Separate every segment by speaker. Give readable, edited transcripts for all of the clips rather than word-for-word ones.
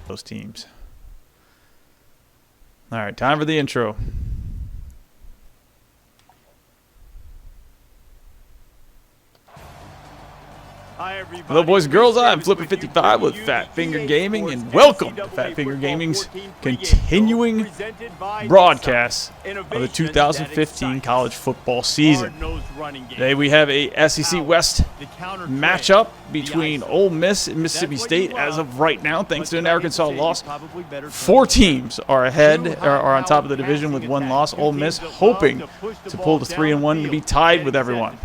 Speaker 1: those teams. All right, time for the intro.
Speaker 2: Hi everybody.
Speaker 1: Hello boys and girls, I'm Flipper55 with Fatfinger Gaming, and welcome to Fatfinger Gaming's continuing broadcast of the 2015 college football season. Today we have a SEC West matchup between Ole Miss and Mississippi State. As of right now, thanks to an Arkansas loss, 4 teams are ahead, are on top of the division with 1 loss. Ole Miss hoping to pull to 3-1 and be tied with everyone.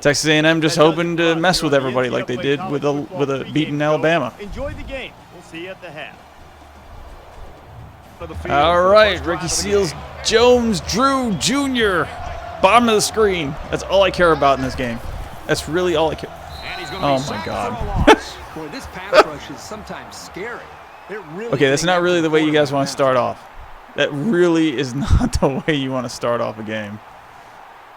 Speaker 1: Texas A&M just hoping to mess with everybody like they did with a beaten Alabama.
Speaker 2: Enjoy the game. We'll see you at the half.
Speaker 1: All right, Ricky Seals, Jones, Drew Jr. Bottom of the screen. That's all I care about in this game. That's really all I care. Oh my God.
Speaker 3: Boy, this pass rush is sometimes scary.
Speaker 1: Okay, that's not really the way you guys want to start off. That really is not the way you want to start off a game.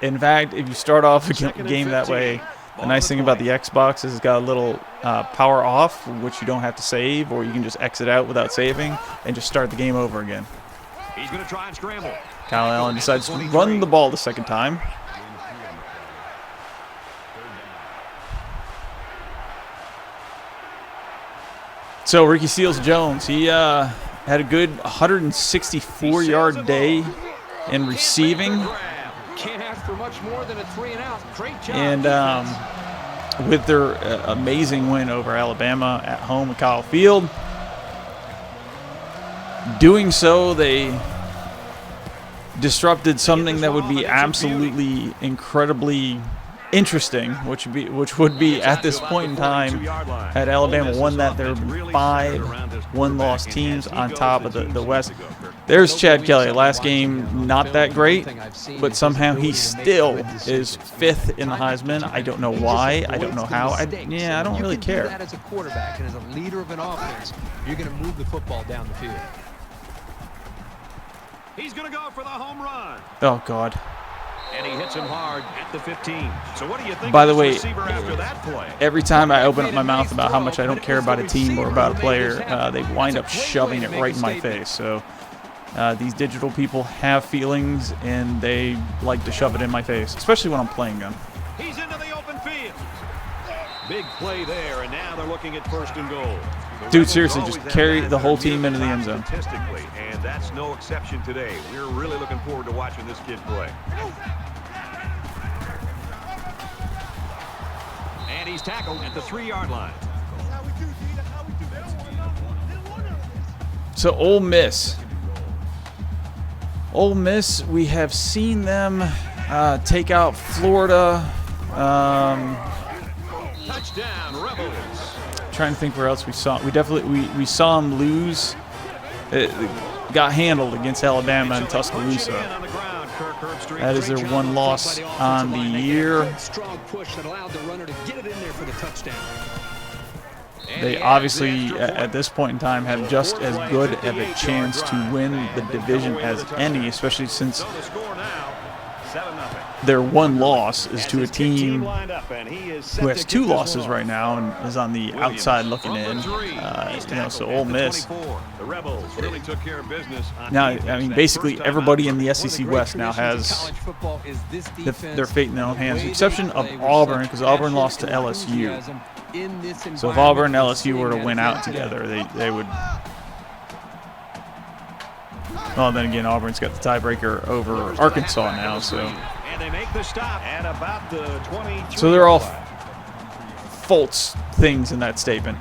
Speaker 1: In fact, if you start off a game that way, the nice thing about the Xbox is it's got a little power off, which you don't have to save, or you can just exit out without saving and just start the game over again.
Speaker 2: He's going to try and scramble.
Speaker 1: Kyle Allen decides to run the ball the second time. So Ricky Seals Jones, he had a good 164-yard day in receiving.
Speaker 3: Can't ask for much more than a 3 and out. Great job.
Speaker 1: And with their amazing win over Alabama at home at Kyle Field, doing so, they disrupted something that would be absolutely incredibly interesting, which would be at this point in time, had Alabama won that, there would be 5 one-loss teams on top of the West. There's Chad Kelly. Last game, not that great, but somehow he still is 5th in the Heisman. I don't know why. I don't know how. I don't really care.
Speaker 3: That as a quarterback and as a leader of an offense, you're going to move the football down the field.
Speaker 2: He's going to go for the home run.
Speaker 1: Oh, God.
Speaker 2: And he hits him hard at the 15. So what do you think?
Speaker 1: By the way,
Speaker 2: after that play?
Speaker 1: Every time I open up my mouth about how much I don't care about a team or about a player, they wind up shoving it right in my face. So these digital people have feelings, and they like to shove it in my face, especially when I'm playing them.
Speaker 2: He's into the open field. Big play there, and now they're looking at 1st and goal.
Speaker 1: Dude, seriously, just carry the whole team into the end zone.
Speaker 2: Statistically, and that's no exception today. We're really looking forward to watching this kid play. And he's tackled at the 3-yard line.
Speaker 1: So Ole Miss. Ole Miss, we have seen them take out Florida.
Speaker 2: Touchdown, Rebels.
Speaker 1: Trying to think where else we saw. We saw them lose. It got handled against Alabama in Tuscaloosa. That is their 1 loss on the year.
Speaker 3: Strong push that allowed the runner to get it in there for the touchdown.
Speaker 1: They obviously, at this point in time, have just as good of a chance to win the division as any, especially since their 1 loss is to a team who has 2 losses right now and is on the outside looking in. So Ole Miss. Now, I mean, basically everybody in the SEC West now has their fate in their own hands, with the exception of Auburn, because Auburn lost to LSU. So if Auburn and LSU were to win out together, they would. Well, then again, Auburn's got the tiebreaker over Arkansas now, so. So they're all false things in that statement.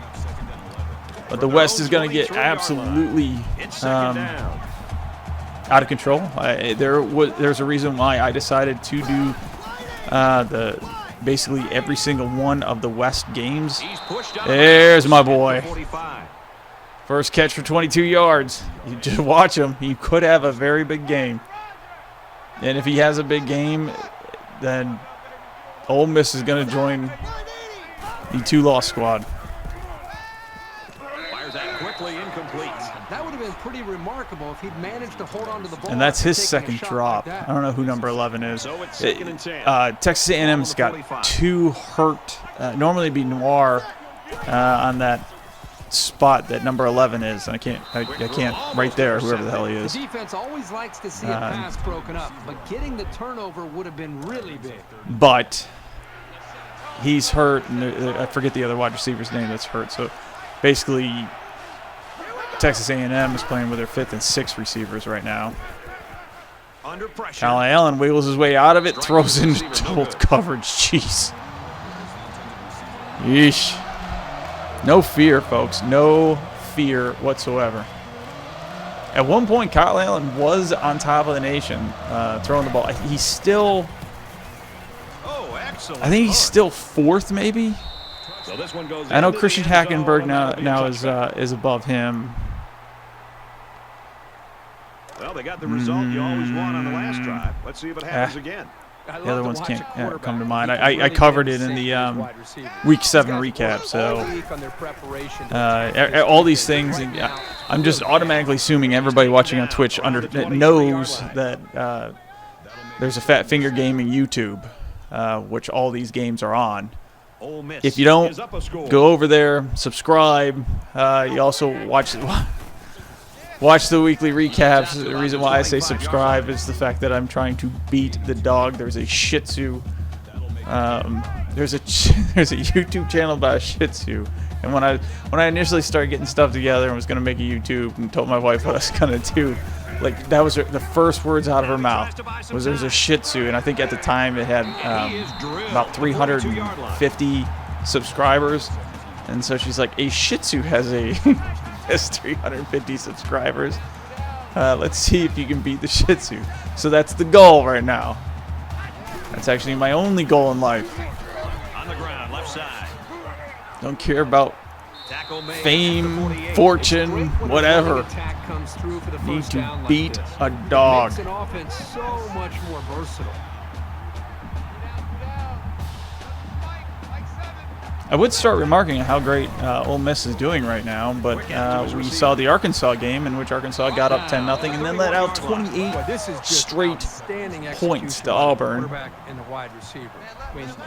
Speaker 1: But the West is going to get absolutely out of control. There's a reason why I decided to do basically every single one of the West games. There's my boy. First catch for 22 yards. You just watch him. He could have a very big game. And if he has a big game, then Ole Miss is going to join the 2-loss squad.
Speaker 2: Fires that quickly, incomplete.
Speaker 3: That would have been pretty remarkable if he'd managed to hold on to the ball.
Speaker 1: And that's his second drop. I don't know who number 11 is.
Speaker 2: So it's 2nd and 10.
Speaker 1: Texas A&M's got 2 hurt. Normally it'd be Noir on that spot that number 11 is, and I can't right there, whoever the hell he is.
Speaker 3: The defense always likes to see a pass broken up, but getting the turnover would have been really big.
Speaker 1: But he's hurt, and I forget the other wide receiver's name that's hurt. So basically, Texas A&M is playing with their 5th and 6th receivers right now.
Speaker 2: Under pressure.
Speaker 1: Kyle Allen wiggles his way out of it, throws into double coverage. Jeez. Yeesh. No fear, folks. No fear whatsoever. At one point, Kyle Allen was on top of the nation throwing the ball. He's still, I think he's still 4th, maybe.
Speaker 2: So this one goes.
Speaker 1: I know Christian Hackenberg now is above him.
Speaker 2: Well, they got the result you always want on the last drive. Let's see if it happens again.
Speaker 1: The other ones can't come to mind. I covered it in the Week 7 recap. So all these things, and I'm just automatically assuming everybody watching on Twitch knows that there's a Fat Finger Gaming YouTube, which all these games are on. If you don't, go over there, subscribe. You also watch the weekly recaps. The reason why I say subscribe is the fact that I'm trying to beat the dog. There's a Shih Tzu. There's a YouTube channel about a Shih Tzu. And when I initially started getting stuff together and was gonna make a YouTube and told my wife what I was gonna do, like that was the first words out of her mouth was there's a Shih Tzu, and I think at the time it had about 350 subscribers, and so she's like, a Shih Tzu has 350 subscribers. Let's see if you can beat the Shih Tzu. So that's the goal right now. That's actually my only goal in life.
Speaker 2: On the ground, left side.
Speaker 1: Don't care about fame, fortune, whatever. Need to beat a dog.
Speaker 3: Makes an offense so much more versatile.
Speaker 1: I would start remarking on how great Ole Miss is doing right now, but we saw the Arkansas game in which Arkansas got up 10-0 and then let out 28 straight points to Auburn,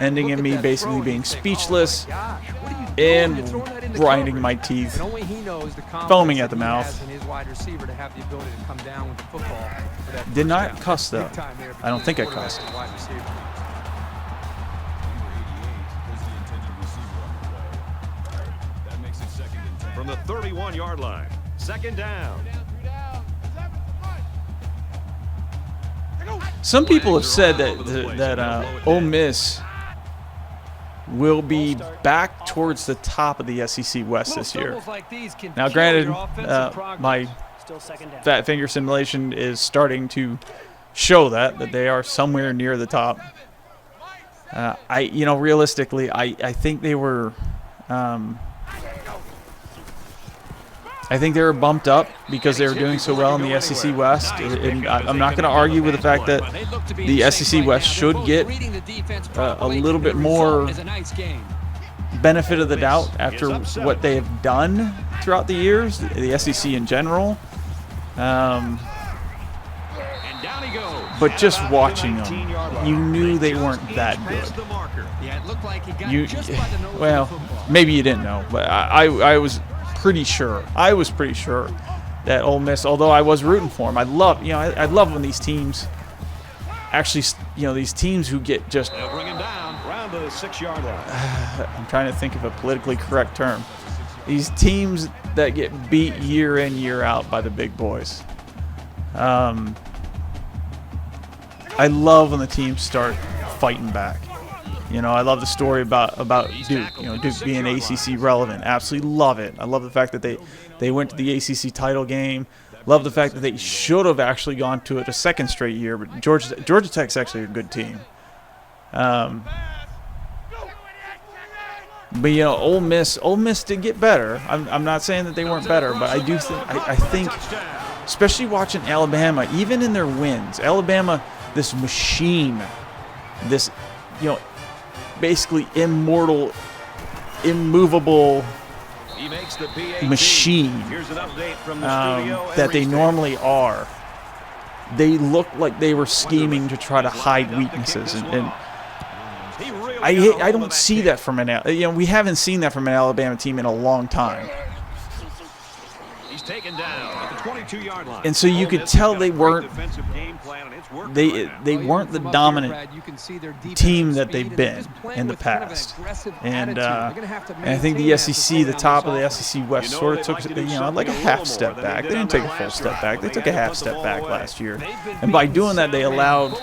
Speaker 1: ending in me basically being speechless and grinding my teeth, foaming at the mouth. Did not cuss, though. I don't think I cussed.
Speaker 2: From the 31-yard line, 2nd down.
Speaker 1: Some people have said that Ole Miss will be back towards the top of the SEC West this year. Now, granted, my Fat Finger simulation is starting to show that they are somewhere near the top. Realistically, I think they were. I think they were bumped up because they were doing so well in the SEC West. And I'm not going to argue with the fact that the SEC West should get a little bit more benefit of the doubt after what they have done throughout the years, the SEC in general. But just watching them, you knew they weren't that good. Well, maybe you didn't know, but I was pretty sure. I was pretty sure that Ole Miss, although I was rooting for them, I love when these teams actually, these teams who get just.
Speaker 2: Bring him down around the 6-yard line.
Speaker 1: I'm trying to think of a politically correct term. These teams that get beat year in, year out by the big boys. I love when the teams start fighting back. I love the story about Duke. Duke being ACC relevant. Absolutely love it. I love the fact that they went to the ACC title game. Love the fact that they should have actually gone to it a second straight year. But Georgia Tech's actually a good team. But Ole Miss did get better. I'm not saying that they weren't better, but I do think, especially watching Alabama, even in their wins, Alabama, this machine, this basically immortal, immovable machine that they normally are. They look like they were scheming to try to hide weaknesses, and I don't see that from we haven't seen that from an Alabama team in a long time.
Speaker 2: he's taken down at the 22-yard line.
Speaker 1: And so you could tell they weren't the dominant team that they've been in the past. And I think the SEC, the top of the SEC West, sort of took like a half step back. They didn't take a full step back. They took a half step back last year. And by doing that, they allowed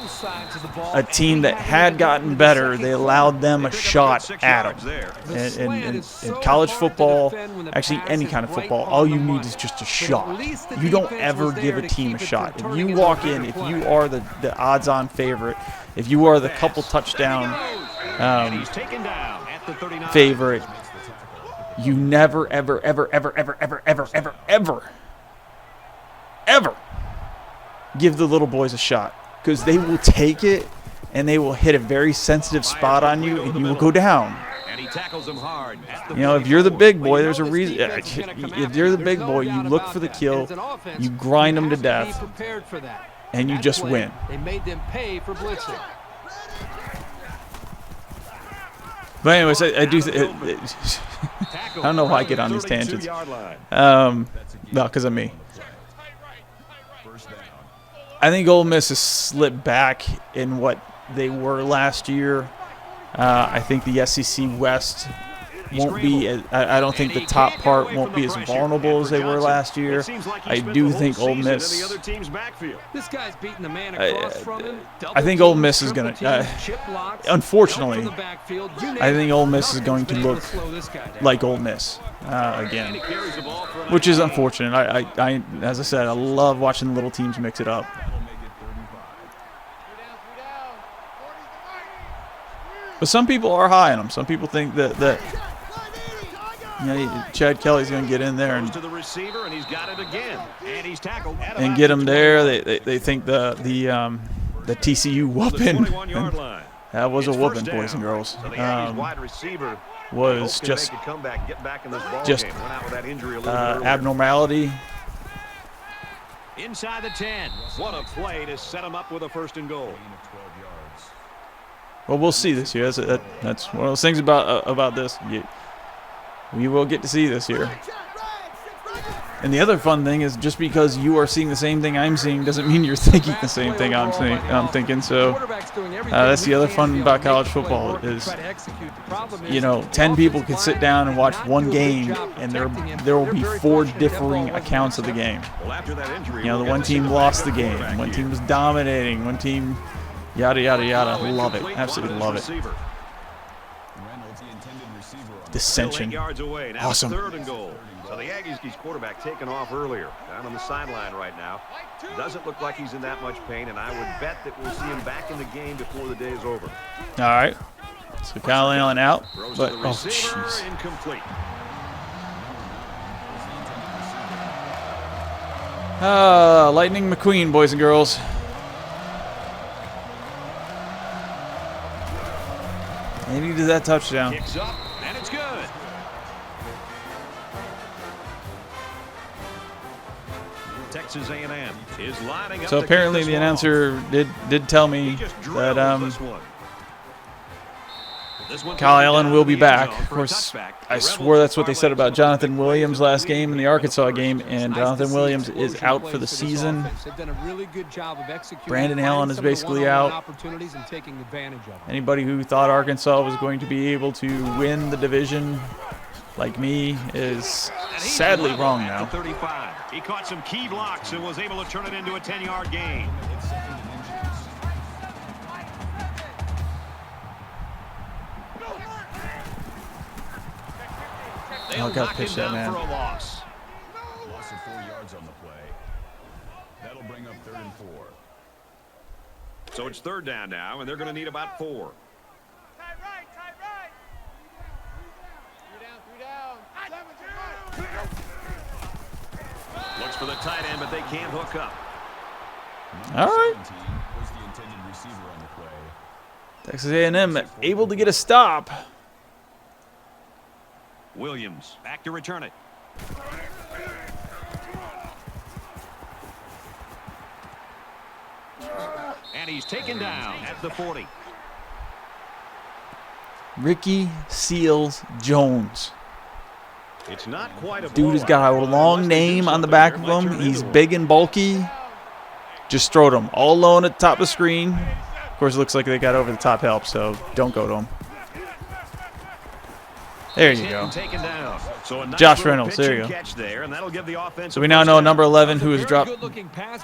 Speaker 1: a team that had gotten better, they allowed them a shot at them. And in college football, actually any kind of football, all you need is just a shot. You don't ever give a team a shot. If you walk in, if you are the odds-on favorite, if you are the couple touchdown favorite, you never, ever, ever, ever, ever, ever, ever, ever, ever, ever give the little boys a shot, because they will take it and they will hit a very sensitive spot on you and you will go down.
Speaker 2: And he tackles him hard.
Speaker 1: If you're the big boy, there's a reason. If you're the big boy, you look for the kill, you grind them to death, and you just win.
Speaker 3: They made them pay for blitzing.
Speaker 1: But anyways, I do. I don't know why I get on these tangents. No, because of me. I think Ole Miss has slipped back in what they were last year. I think the SEC West won't be. I don't think the top part won't be as vulnerable as they were last year. I do think Ole Miss. I think Ole Miss is going to. Unfortunately, I think Ole Miss is going to look like Ole Miss again, which is unfortunate. I, as I said, I love watching the little teams mix it up. But some people are high on them. Some people think that Chad Kelly's going to get in there and get him there. They think the TCU whooping, that was a whooping, boys and girls. Was just abnormality.
Speaker 2: Inside the 10. What a play to set him up with a 1st and goal.
Speaker 1: Well, we'll see this year. That's one of those things about this. We will get to see this year. And the other fun thing is, just because you are seeing the same thing I'm seeing doesn't mean you're thinking the same thing I'm thinking. So that's the other fun about college football is, 10 people can sit down and watch one game, and there will be 4 differing accounts of the game. The one team lost the game, one team was dominating, one team. Yada, yada, yada. Love it. Absolutely love it. Dissension. Awesome.
Speaker 2: 3rd and goal. So the Aggies' quarterback taken off earlier. Down on the sideline right now. Doesn't look like he's in that much pain, and I would bet that we'll see him back in the game before the day is over.
Speaker 1: All right. So Kyle Allen out. But, oh, jeez.
Speaker 2: Incomplete.
Speaker 1: Lightning McQueen, boys and girls. He needed that touchdown.
Speaker 2: Kicks up, and it's good. Texas A&M is lining up.
Speaker 1: So apparently the announcer did tell me that Kyle Allen will be back. Of course, I swore that's what they said about Jonathan Williams last game in the Arkansas game, and Jonathan Williams is out for the season. Brandon Allen is basically out. Anybody who thought Arkansas was going to be able to win the division, like me, is sadly wrong now.
Speaker 2: He caught some key blocks and was able to turn it into a 10-yard gain.
Speaker 1: I got to pitch that, man.
Speaker 2: Loss of 4 yards on the play. That'll bring up 3rd and 4. So it's 3rd down now, and they're going to need about 4. Looks for the tight end, but they can't hook up.
Speaker 1: All right. Texas A&M able to get a stop.
Speaker 2: Williams back to return it. And he's taken down at the 40.
Speaker 1: Ricky Seals Jones.
Speaker 2: It's not quite a
Speaker 1: Dude has got a long name on the back of him. He's big and bulky. Just throw to him. All alone at the top of the screen. Of course, it looks like they got over the top help, so don't go to him. There you go. Josh Reynolds, there you go. So we now know number 11, who has dropped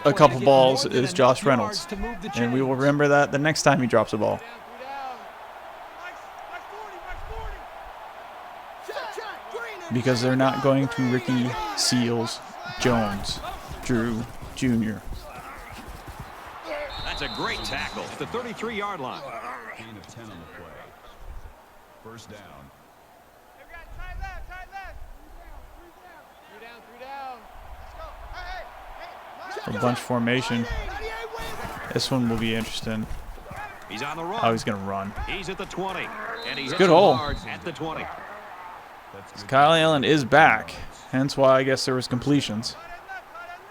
Speaker 1: a couple balls, is Josh Reynolds. And we will remember that the next time he drops a ball. Because they're not going to Ricky Seals Jones Drew Jr.
Speaker 2: That's a great tackle at the 33-yard line.
Speaker 4: Gain of 10 on the play. First down.
Speaker 1: A bunch formation. This one will be interesting.
Speaker 2: He's on the run.
Speaker 1: How he's going to run.
Speaker 2: He's at the 20. And he's
Speaker 1: Good hole.
Speaker 2: at the 20.
Speaker 1: So Kyle Allen is back. Hence why I guess there was completions.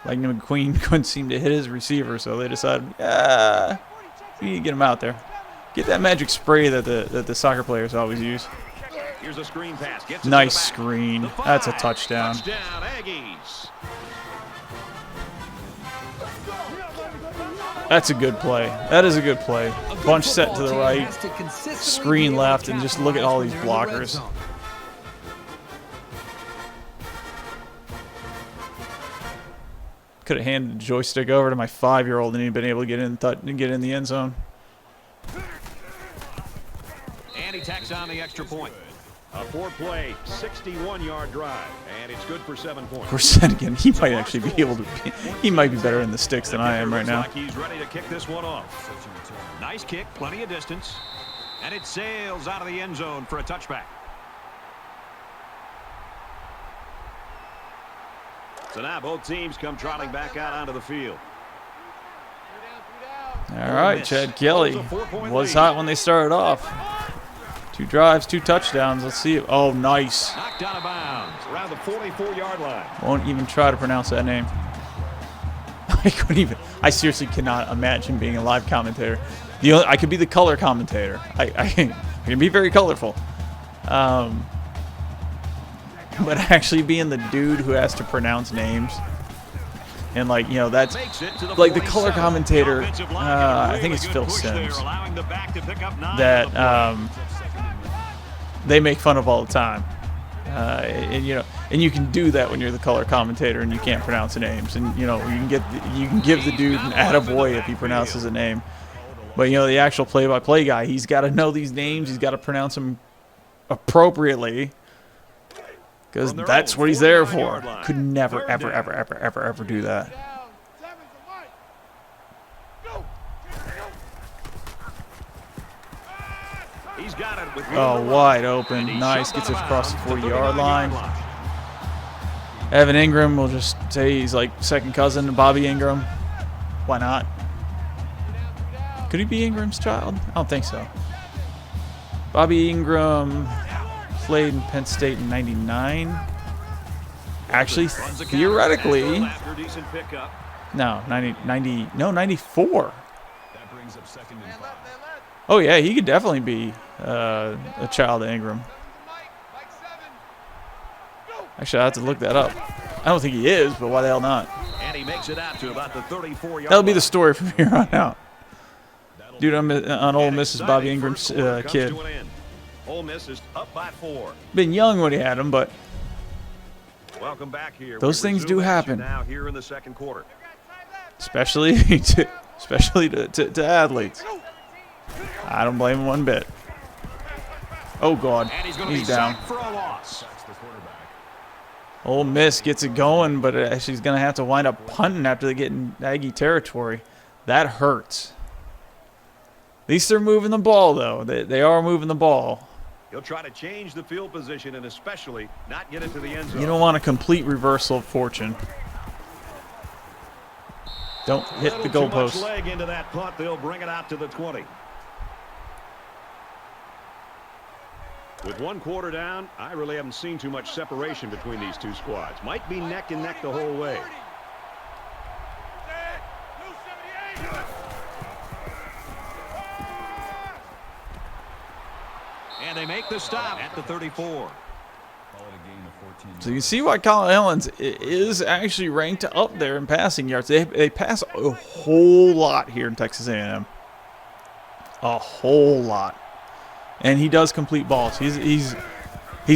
Speaker 1: Lightning McQueen couldn't seem to hit his receiver, so they decided, we need to get him out there. Get that magic spray that the soccer players always use.
Speaker 2: Here's a screen pass.
Speaker 1: Nice screen. That's a touchdown.
Speaker 2: Touchdown, Aggies.
Speaker 1: That's a good play. That is a good play. Bunch set to the right, screen left, and just look at all these blockers. Could have handed the joystick over to my 5-year-old and he'd been able to get in the end zone.
Speaker 2: And he tacks on the extra point. A 4-play, 61-yard drive, and it's good for 7 points.
Speaker 1: Of course, then again, he might actually be able to. He might be better in the sticks than I am right now.
Speaker 2: Like he's ready to kick this one off. Nice kick, plenty of distance, and it sails out of the end zone for a touchback. So now both teams come trotting back out onto the field.
Speaker 1: All right, Chad Kelly was hot when they started off. 2 drives, 2 touchdowns. Let's see. Oh, nice.
Speaker 2: Knocked out of bounds around the 44-yard line.
Speaker 1: Won't even try to pronounce that name. I couldn't even. I seriously cannot imagine being a live commentator. I could be the color commentator. I can be very colorful. But actually being the dude who has to pronounce names. And, like, you know, that's like the color commentator. I think it's Phil Sims. That they make fun of all the time. And you can do that when you're the color commentator and you can't pronounce the names. And, you know, you can give the dude an attaboy if he pronounces a name. But, you know, the actual play-by-play guy, he's got to know these names. He's got to pronounce them appropriately. Because that's what he's there for. Could never, ever, ever, ever, ever, ever do that.
Speaker 2: He's got it with
Speaker 1: Oh, wide open. Nice. Gets it across the 40-yard line. Evan Ingram, we'll just say he's like second cousin to Bobby Ingram. Why not? Could he be Ingram's child? I don't think so. Bobby Ingram played in Penn State in '99. Actually, theoretically, no, 94.
Speaker 4: That brings up 2nd and 5.
Speaker 1: Oh yeah, he could definitely be a child of Ingram. Actually, I have to look that up. I don't think he is, but why the hell not?
Speaker 2: And he makes it out to about the 34-yard
Speaker 1: That'll be the story from here on out. Dude, I'm on Ole Miss's Bobby Ingram's kid.
Speaker 2: Ole Miss is up by 4.
Speaker 1: Been young when he had him, but
Speaker 2: Welcome back here.
Speaker 1: Those things do happen.
Speaker 2: Now here in the 2nd quarter.
Speaker 1: especially to athletes. I don't blame him one bit. Oh God, he's down.
Speaker 2: For a loss.
Speaker 1: Ole Miss gets it going, but she's going to have to wind up punting after they get in Aggie territory. That hurts. At least they're moving the ball, though. They are moving the ball.
Speaker 2: He'll try to change the field position and especially not get into the end zone.
Speaker 1: You don't want a complete reversal of fortune. Don't hit the goalpost.
Speaker 2: Too much leg into that punt. They'll bring it out to the 20. With 1 quarter down, I really haven't seen too much separation between these two squads. Might be neck and neck the whole way. And they make the stop at the 34.
Speaker 4: Call it a gain of 14.
Speaker 1: So you can see why Kyle Ellens is actually ranked up there in passing yards. They pass a whole lot here in Texas A&M. A whole lot. And he does complete balls. He's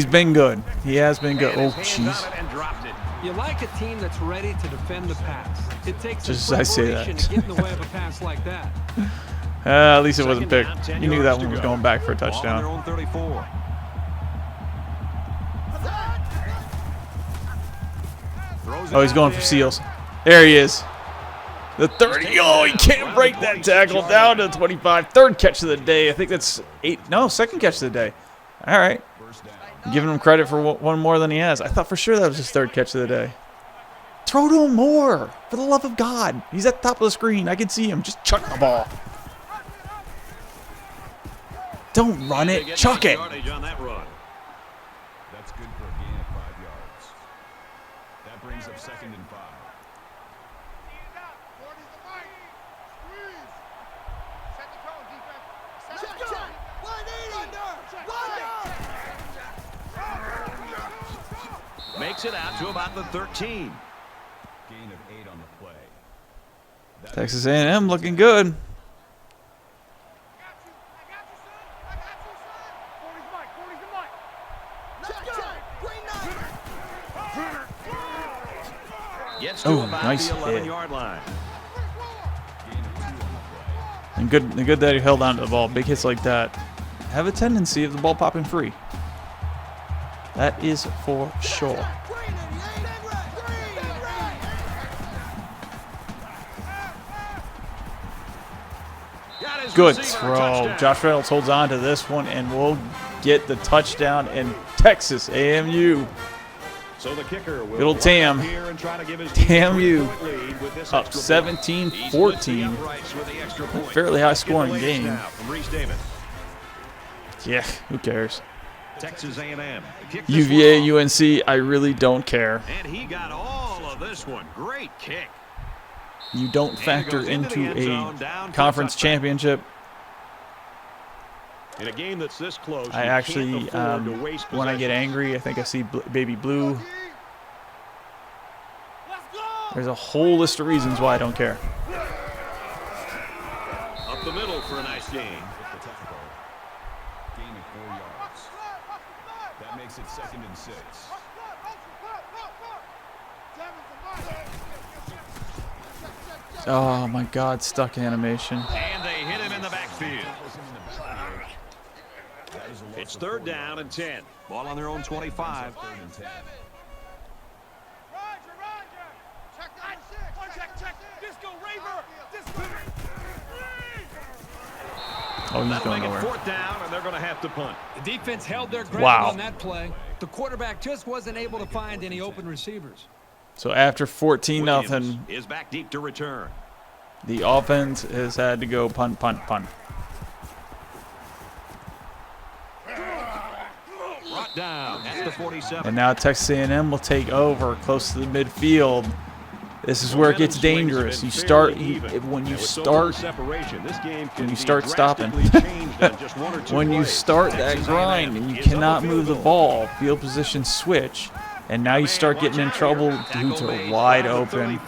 Speaker 1: been good. He has been good. Oh, jeez.
Speaker 3: You like a team that's ready to defend the pass. It takes
Speaker 1: Just as I say
Speaker 3: preparation
Speaker 1: that.
Speaker 3: to get in the way of a pass like that.
Speaker 1: At least it wasn't picked. You knew that one was going back for a touchdown.
Speaker 2: Ball on their own 34.
Speaker 1: Oh, he's going for seals. There he is. The 30. Oh, he can't break that tackle. Down to 25. Third catch of the day. I think that's 8. No, second catch of the day. All right. Giving him credit for one more than he has. I thought for sure that was his third catch of the day. Throw to him more. For the love of God. He's at the top of the screen. I can see him. Just chuck the ball. Don't run it. Chuck it.
Speaker 2: On that run.
Speaker 4: That's good for a gain of 5 yards. That brings up 2nd and 5.
Speaker 2: Makes it out to about the 13.
Speaker 4: Gain of 8 on the play.
Speaker 1: Texas A&M looking good.
Speaker 2: Gets to
Speaker 1: Oh,
Speaker 2: about
Speaker 1: nice
Speaker 2: the
Speaker 1: hit.
Speaker 2: 11-yard line.
Speaker 4: Gain of 2 on the play.
Speaker 1: And good that he held on to the ball. Big hits like that have a tendency of the ball popping free. That is for sure. Good throw. Josh Reynolds holds on to this one and will get the touchdown in Texas A&M.
Speaker 2: So the kicker will
Speaker 1: Little Tam.
Speaker 2: here and try to give his
Speaker 1: TAMU
Speaker 2: point lead with this
Speaker 1: up
Speaker 2: extra point.
Speaker 1: 17-14. Fairly high scoring game. Yeah, who cares?
Speaker 2: Texas A&M.
Speaker 1: UVA, UNC, I really don't care.
Speaker 2: And he got all of this one. Great kick.
Speaker 1: You don't factor into a conference championship.
Speaker 2: In a game that's this close,
Speaker 1: I actually, when I get angry, I think I see baby blue. There's a whole list of reasons why I don't care.
Speaker 2: Up the middle for a nice gain.
Speaker 4: With the tackle. Gain of 4 yards. That makes it 2nd and 6.
Speaker 1: Oh my God, stuck animation.
Speaker 2: And they hit him in the backfield. It's 3rd down and 10. Ball on their own 25.
Speaker 4: 3rd and 10.
Speaker 1: Oh, he's
Speaker 2: That'll
Speaker 1: going
Speaker 2: make it
Speaker 1: nowhere.
Speaker 2: 4th down, and they're going to have to punt.
Speaker 3: The defense held their ground
Speaker 1: Wow.
Speaker 3: on that play. The quarterback just wasn't able to find any open receivers.
Speaker 1: So after 14-0,
Speaker 2: Williams is back deep to return.
Speaker 1: the offense has had to go punt, punt, punt.
Speaker 2: Brought down at the 47.
Speaker 1: And now Texas A&M will take over close to the midfield. This is where it gets dangerous. You start when you start stopping. When you start that grind and you cannot move the ball, field position switch, and now you start getting in trouble due to wide open.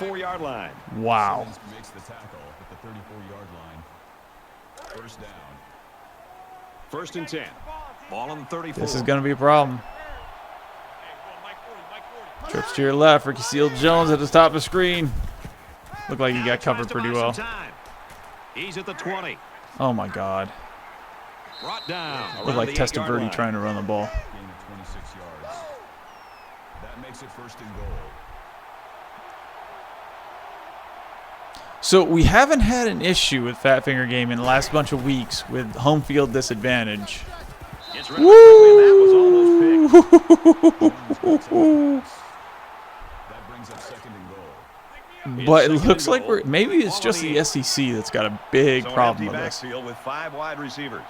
Speaker 1: Wow.
Speaker 4: Makes the tackle at the 34-yard line. 1st down.
Speaker 2: 1st and 10. Ball on the 34.
Speaker 1: This is going to be a problem. Trips to your left. Ricky Seals-Jones at the top of the screen. Looked like he got covered pretty well.
Speaker 2: He's at the 20.
Speaker 1: Oh my God.
Speaker 2: Brought down.
Speaker 1: Looked like Testaverde trying to run the ball.
Speaker 4: Gain of 26 yards. That makes it 1st and goal.
Speaker 1: So we haven't had an issue with Fatfingergaming in the last bunch of weeks with home field disadvantage.
Speaker 2: Woo! That was almost picked.
Speaker 4: That brings up 2nd and goal.
Speaker 1: But it looks like maybe it's just the SEC that's got a big problem with this.
Speaker 2: Backfield with 5 wide receivers.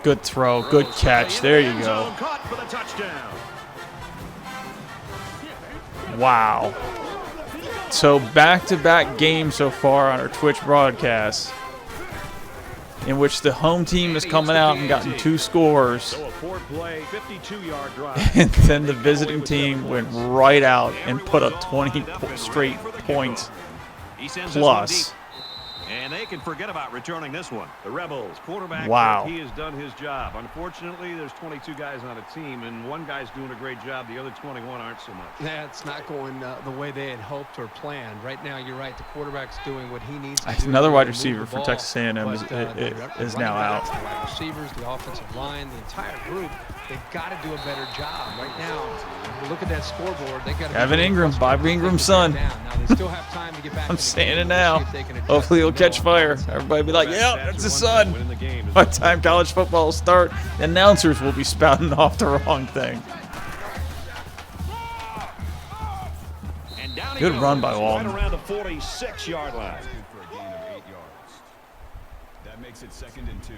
Speaker 1: Good throw, good catch. There you go.
Speaker 2: Caught for the touchdown.
Speaker 1: Wow. So back-to-back games so far on our Twitch broadcast. in which the home team is coming out and gotten 2 scores,
Speaker 2: So a 4-play, 52-yard drive.
Speaker 1: and then the visiting team went right out and put up 20 straight points
Speaker 2: He sends this one
Speaker 1: plus.
Speaker 2: deep. And they can forget about returning this one. The Rebels quarterback,
Speaker 1: Wow.
Speaker 2: he has done his job. Unfortunately, there's 22 guys on a team, and one guy's doing a great job. The other 21 aren't so much.
Speaker 3: That's not going the way they had hoped or planned. Right now, you're right. The quarterback's doing what he needs to do.
Speaker 1: Another wide
Speaker 3: to move
Speaker 1: receiver
Speaker 3: the
Speaker 1: for
Speaker 3: ball,
Speaker 1: Texas A&M is
Speaker 3: but, the
Speaker 1: is
Speaker 3: running
Speaker 1: now
Speaker 3: backs,
Speaker 1: out.
Speaker 3: The wide receivers, the offensive line, the entire group, they've got to do a better job. Right now, if you look at that scoreboard, they've got to
Speaker 1: Evan
Speaker 3: be
Speaker 1: Ingram, Bob Ingram's son.
Speaker 3: Now, they still have time to get back
Speaker 1: I'm
Speaker 3: in the
Speaker 1: saying
Speaker 3: game.
Speaker 1: it
Speaker 3: We'll
Speaker 1: now.
Speaker 3: see if they can adjust
Speaker 1: Hopefully he'll
Speaker 3: the
Speaker 1: catch
Speaker 3: middle
Speaker 1: fire.
Speaker 3: offensive.
Speaker 1: Everybody be like, yeah, that's his son.
Speaker 2: Winning the game is
Speaker 1: By the time college football will start, the announcers will be spouting off the wrong thing.
Speaker 2: And down he
Speaker 1: Good
Speaker 2: goes,
Speaker 1: run by Walton.
Speaker 2: Right around the 46-yard line.
Speaker 4: That's good for a gain of 8 yards. That makes it 2nd and 2.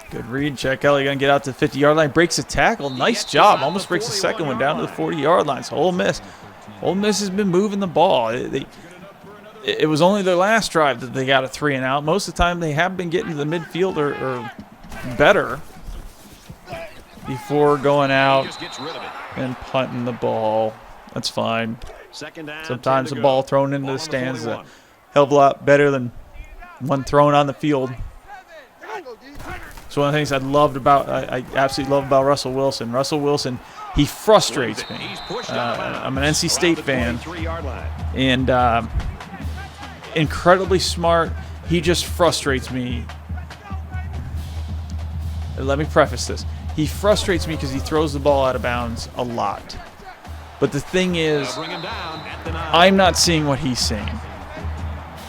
Speaker 1: Good read. Check Kelly going to get out to the 50-yard line. Breaks a tackle. Nice job. Almost breaks the second one down to the 40-yard line. So Ole Miss has been moving the ball. It was only their last drive that they got a 3 and out. Most of the time they have been getting to the midfield or better before going
Speaker 2: He
Speaker 1: out
Speaker 2: just gets rid of it.
Speaker 1: and punting the ball. That's fine.
Speaker 2: Second down,
Speaker 1: Sometimes
Speaker 2: 10 to
Speaker 1: the
Speaker 2: go.
Speaker 1: ball thrown into
Speaker 2: Ball
Speaker 1: the
Speaker 2: on
Speaker 1: stands is a
Speaker 2: 41.
Speaker 1: hell of a lot better than one thrown on the field. So one of the things I absolutely love about Russell Wilson. Russell Wilson, he frustrates me.
Speaker 2: He's pushed out of bounds.
Speaker 1: I'm an NC State fan,
Speaker 2: 23-yard line.
Speaker 1: and incredibly smart. He just frustrates me. Let me preface this. He frustrates me because he throws the ball out of bounds a lot. But the thing is,
Speaker 2: Bring him down at the 9.
Speaker 1: I'm not seeing what he's seeing.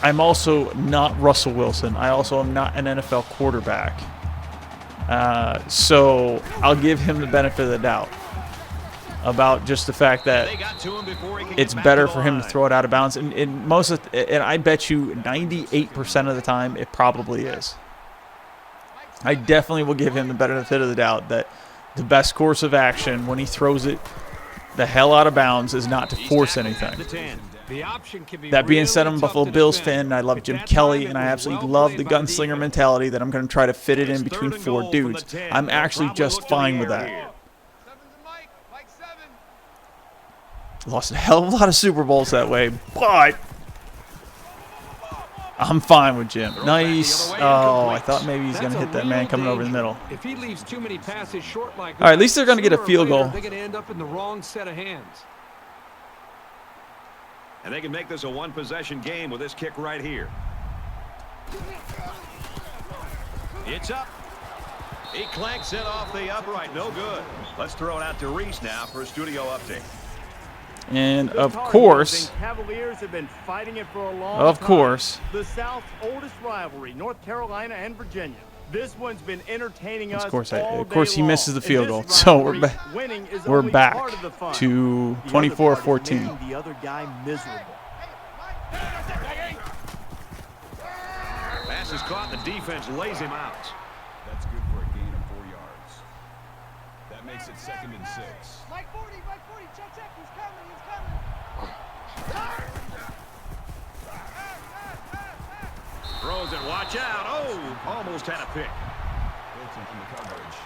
Speaker 1: I'm also not Russell Wilson. I also am not an NFL quarterback. So I'll give him the benefit of the doubt about just the fact that
Speaker 2: They got to him before he could
Speaker 1: it's
Speaker 2: get back
Speaker 1: better
Speaker 2: to the
Speaker 1: for him to
Speaker 2: line.
Speaker 1: throw it out of bounds. And I bet you 98% of the time it probably is. I definitely will give him the benefit of the doubt that the best course of action when he throws it the hell out of bounds is not to force anything.
Speaker 2: At the 10.
Speaker 3: The option can be
Speaker 1: That being said, I'm a
Speaker 3: really
Speaker 1: Buffalo
Speaker 3: tough to
Speaker 1: Bills
Speaker 3: defend.
Speaker 1: fan, and I love
Speaker 3: At
Speaker 1: Jim
Speaker 3: that
Speaker 1: Kelly,
Speaker 3: time,
Speaker 1: and
Speaker 3: it
Speaker 1: I
Speaker 3: was
Speaker 1: absolutely
Speaker 3: well
Speaker 1: love the
Speaker 3: played by
Speaker 1: gunslinger
Speaker 3: defense.
Speaker 1: mentality that I'm going to try to fit it in
Speaker 2: It's
Speaker 1: between
Speaker 2: 3rd and
Speaker 1: 4
Speaker 2: goal from the
Speaker 1: dudes.
Speaker 2: 10.
Speaker 1: I'm
Speaker 2: They'll
Speaker 1: actually
Speaker 2: probably
Speaker 1: just
Speaker 2: look to the
Speaker 1: fine with
Speaker 2: air
Speaker 1: that.
Speaker 2: here.
Speaker 1: Lost a hell of a lot of Super Bowls that way, but I'm fine with Jim. Nice. Oh, I thought maybe he's going to hit that man coming over the middle.
Speaker 3: If he leaves too many passes short like
Speaker 1: All right, at least they're going to get a
Speaker 3: sooner or
Speaker 1: field
Speaker 3: later,
Speaker 1: goal.
Speaker 3: They're going to end up in the wrong set of hands.
Speaker 2: And they can make this a one-possession game with this kick right here. It's up. He clanks it off the upright. No good. Let's throw it out to Reese now for a studio update.
Speaker 1: And of course,
Speaker 5: Cavaliers have been fighting it for a long
Speaker 1: of
Speaker 5: time.
Speaker 1: course,
Speaker 5: The South's oldest rivalry, North Carolina and Virginia. This one's been entertaining us.
Speaker 1: of course
Speaker 5: all
Speaker 1: he
Speaker 5: day
Speaker 1: misses the
Speaker 5: long.
Speaker 1: field
Speaker 5: In
Speaker 1: goal.
Speaker 5: this
Speaker 1: So we're
Speaker 5: rivalry,
Speaker 1: back.
Speaker 5: winning is
Speaker 1: We're
Speaker 5: only
Speaker 1: back
Speaker 5: part of the fun.
Speaker 1: to
Speaker 5: The other part is
Speaker 1: 24-14.
Speaker 5: making the other guy miserable.
Speaker 2: Pass is caught. The defense lays him out.
Speaker 4: That's good for a gain of 4 yards. That makes it 2nd and 6.
Speaker 6: Mike 40, check, he's coming.
Speaker 2: Throws it. Watch out. Oh, almost had a pick.
Speaker 4: Hilton from the coverage.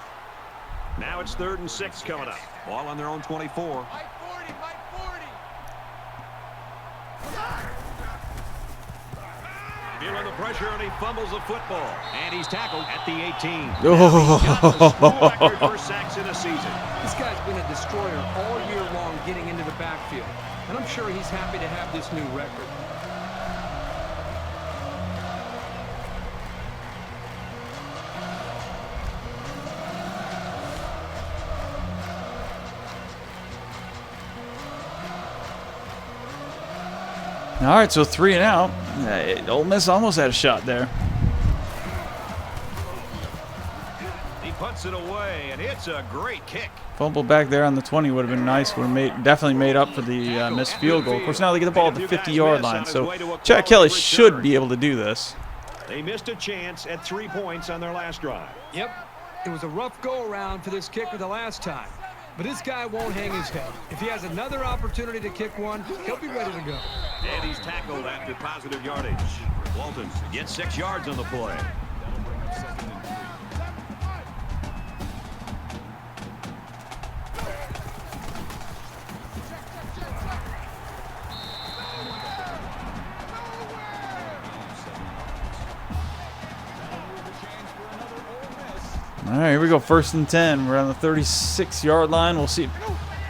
Speaker 2: Now it's 3rd and 6 coming up. Ball on their own 24.
Speaker 6: Mike 40.
Speaker 2: Feeling the pressure, and he fumbles the football. And he's tackled at the 18.
Speaker 1: Oh.
Speaker 2: Now he's got the school record for sacks in a season.
Speaker 3: This guy's been a destroyer all year long getting into the backfield. And I'm sure he's happy to have this new record.
Speaker 1: All right, so 3 and out. Ole Miss almost had a shot there.
Speaker 2: He puts it away, and it's a great kick.
Speaker 1: Fumble back there on the 20 would have been nice. Would have definitely made up for the missed field goal. Of course, now they get the ball at the 50-yard line. So Chad Kelly should be able to do this.
Speaker 2: They missed a chance at 3 points on their last drive.
Speaker 3: Yep. It was a rough go-around for this kicker the last time. But this guy won't hang his head. If he has another opportunity to kick one, he'll be ready to go.
Speaker 2: And he's tackled after positive yardage. Walton gets 6 yards on the play.
Speaker 4: That'll bring up 2nd and 3.
Speaker 1: All right, here we go. 1st and 10. We're on the 36-yard line. We'll see if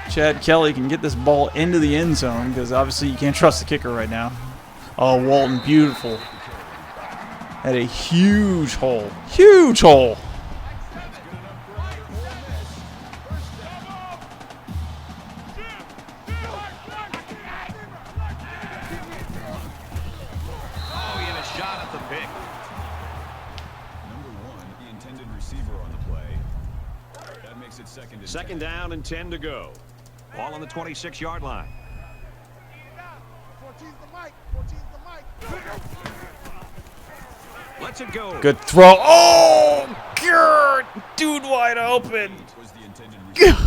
Speaker 1: Chad Kelly can get this ball into the end zone because obviously you can't trust the kicker right now. Oh, Walton, beautiful. Had a huge hole. Huge hole.
Speaker 2: Oh, he had a shot at the pick.
Speaker 4: Number 1, the intended receiver on the play. That makes it 2nd and 10.
Speaker 2: 2nd down and 10 to go. Ball on the 26-yard line.
Speaker 6: 14's the mic. 14's the mic.
Speaker 2: Lets it go.
Speaker 1: Good throw. Oh, God. Dude wide open.
Speaker 4: Was the intended receiver.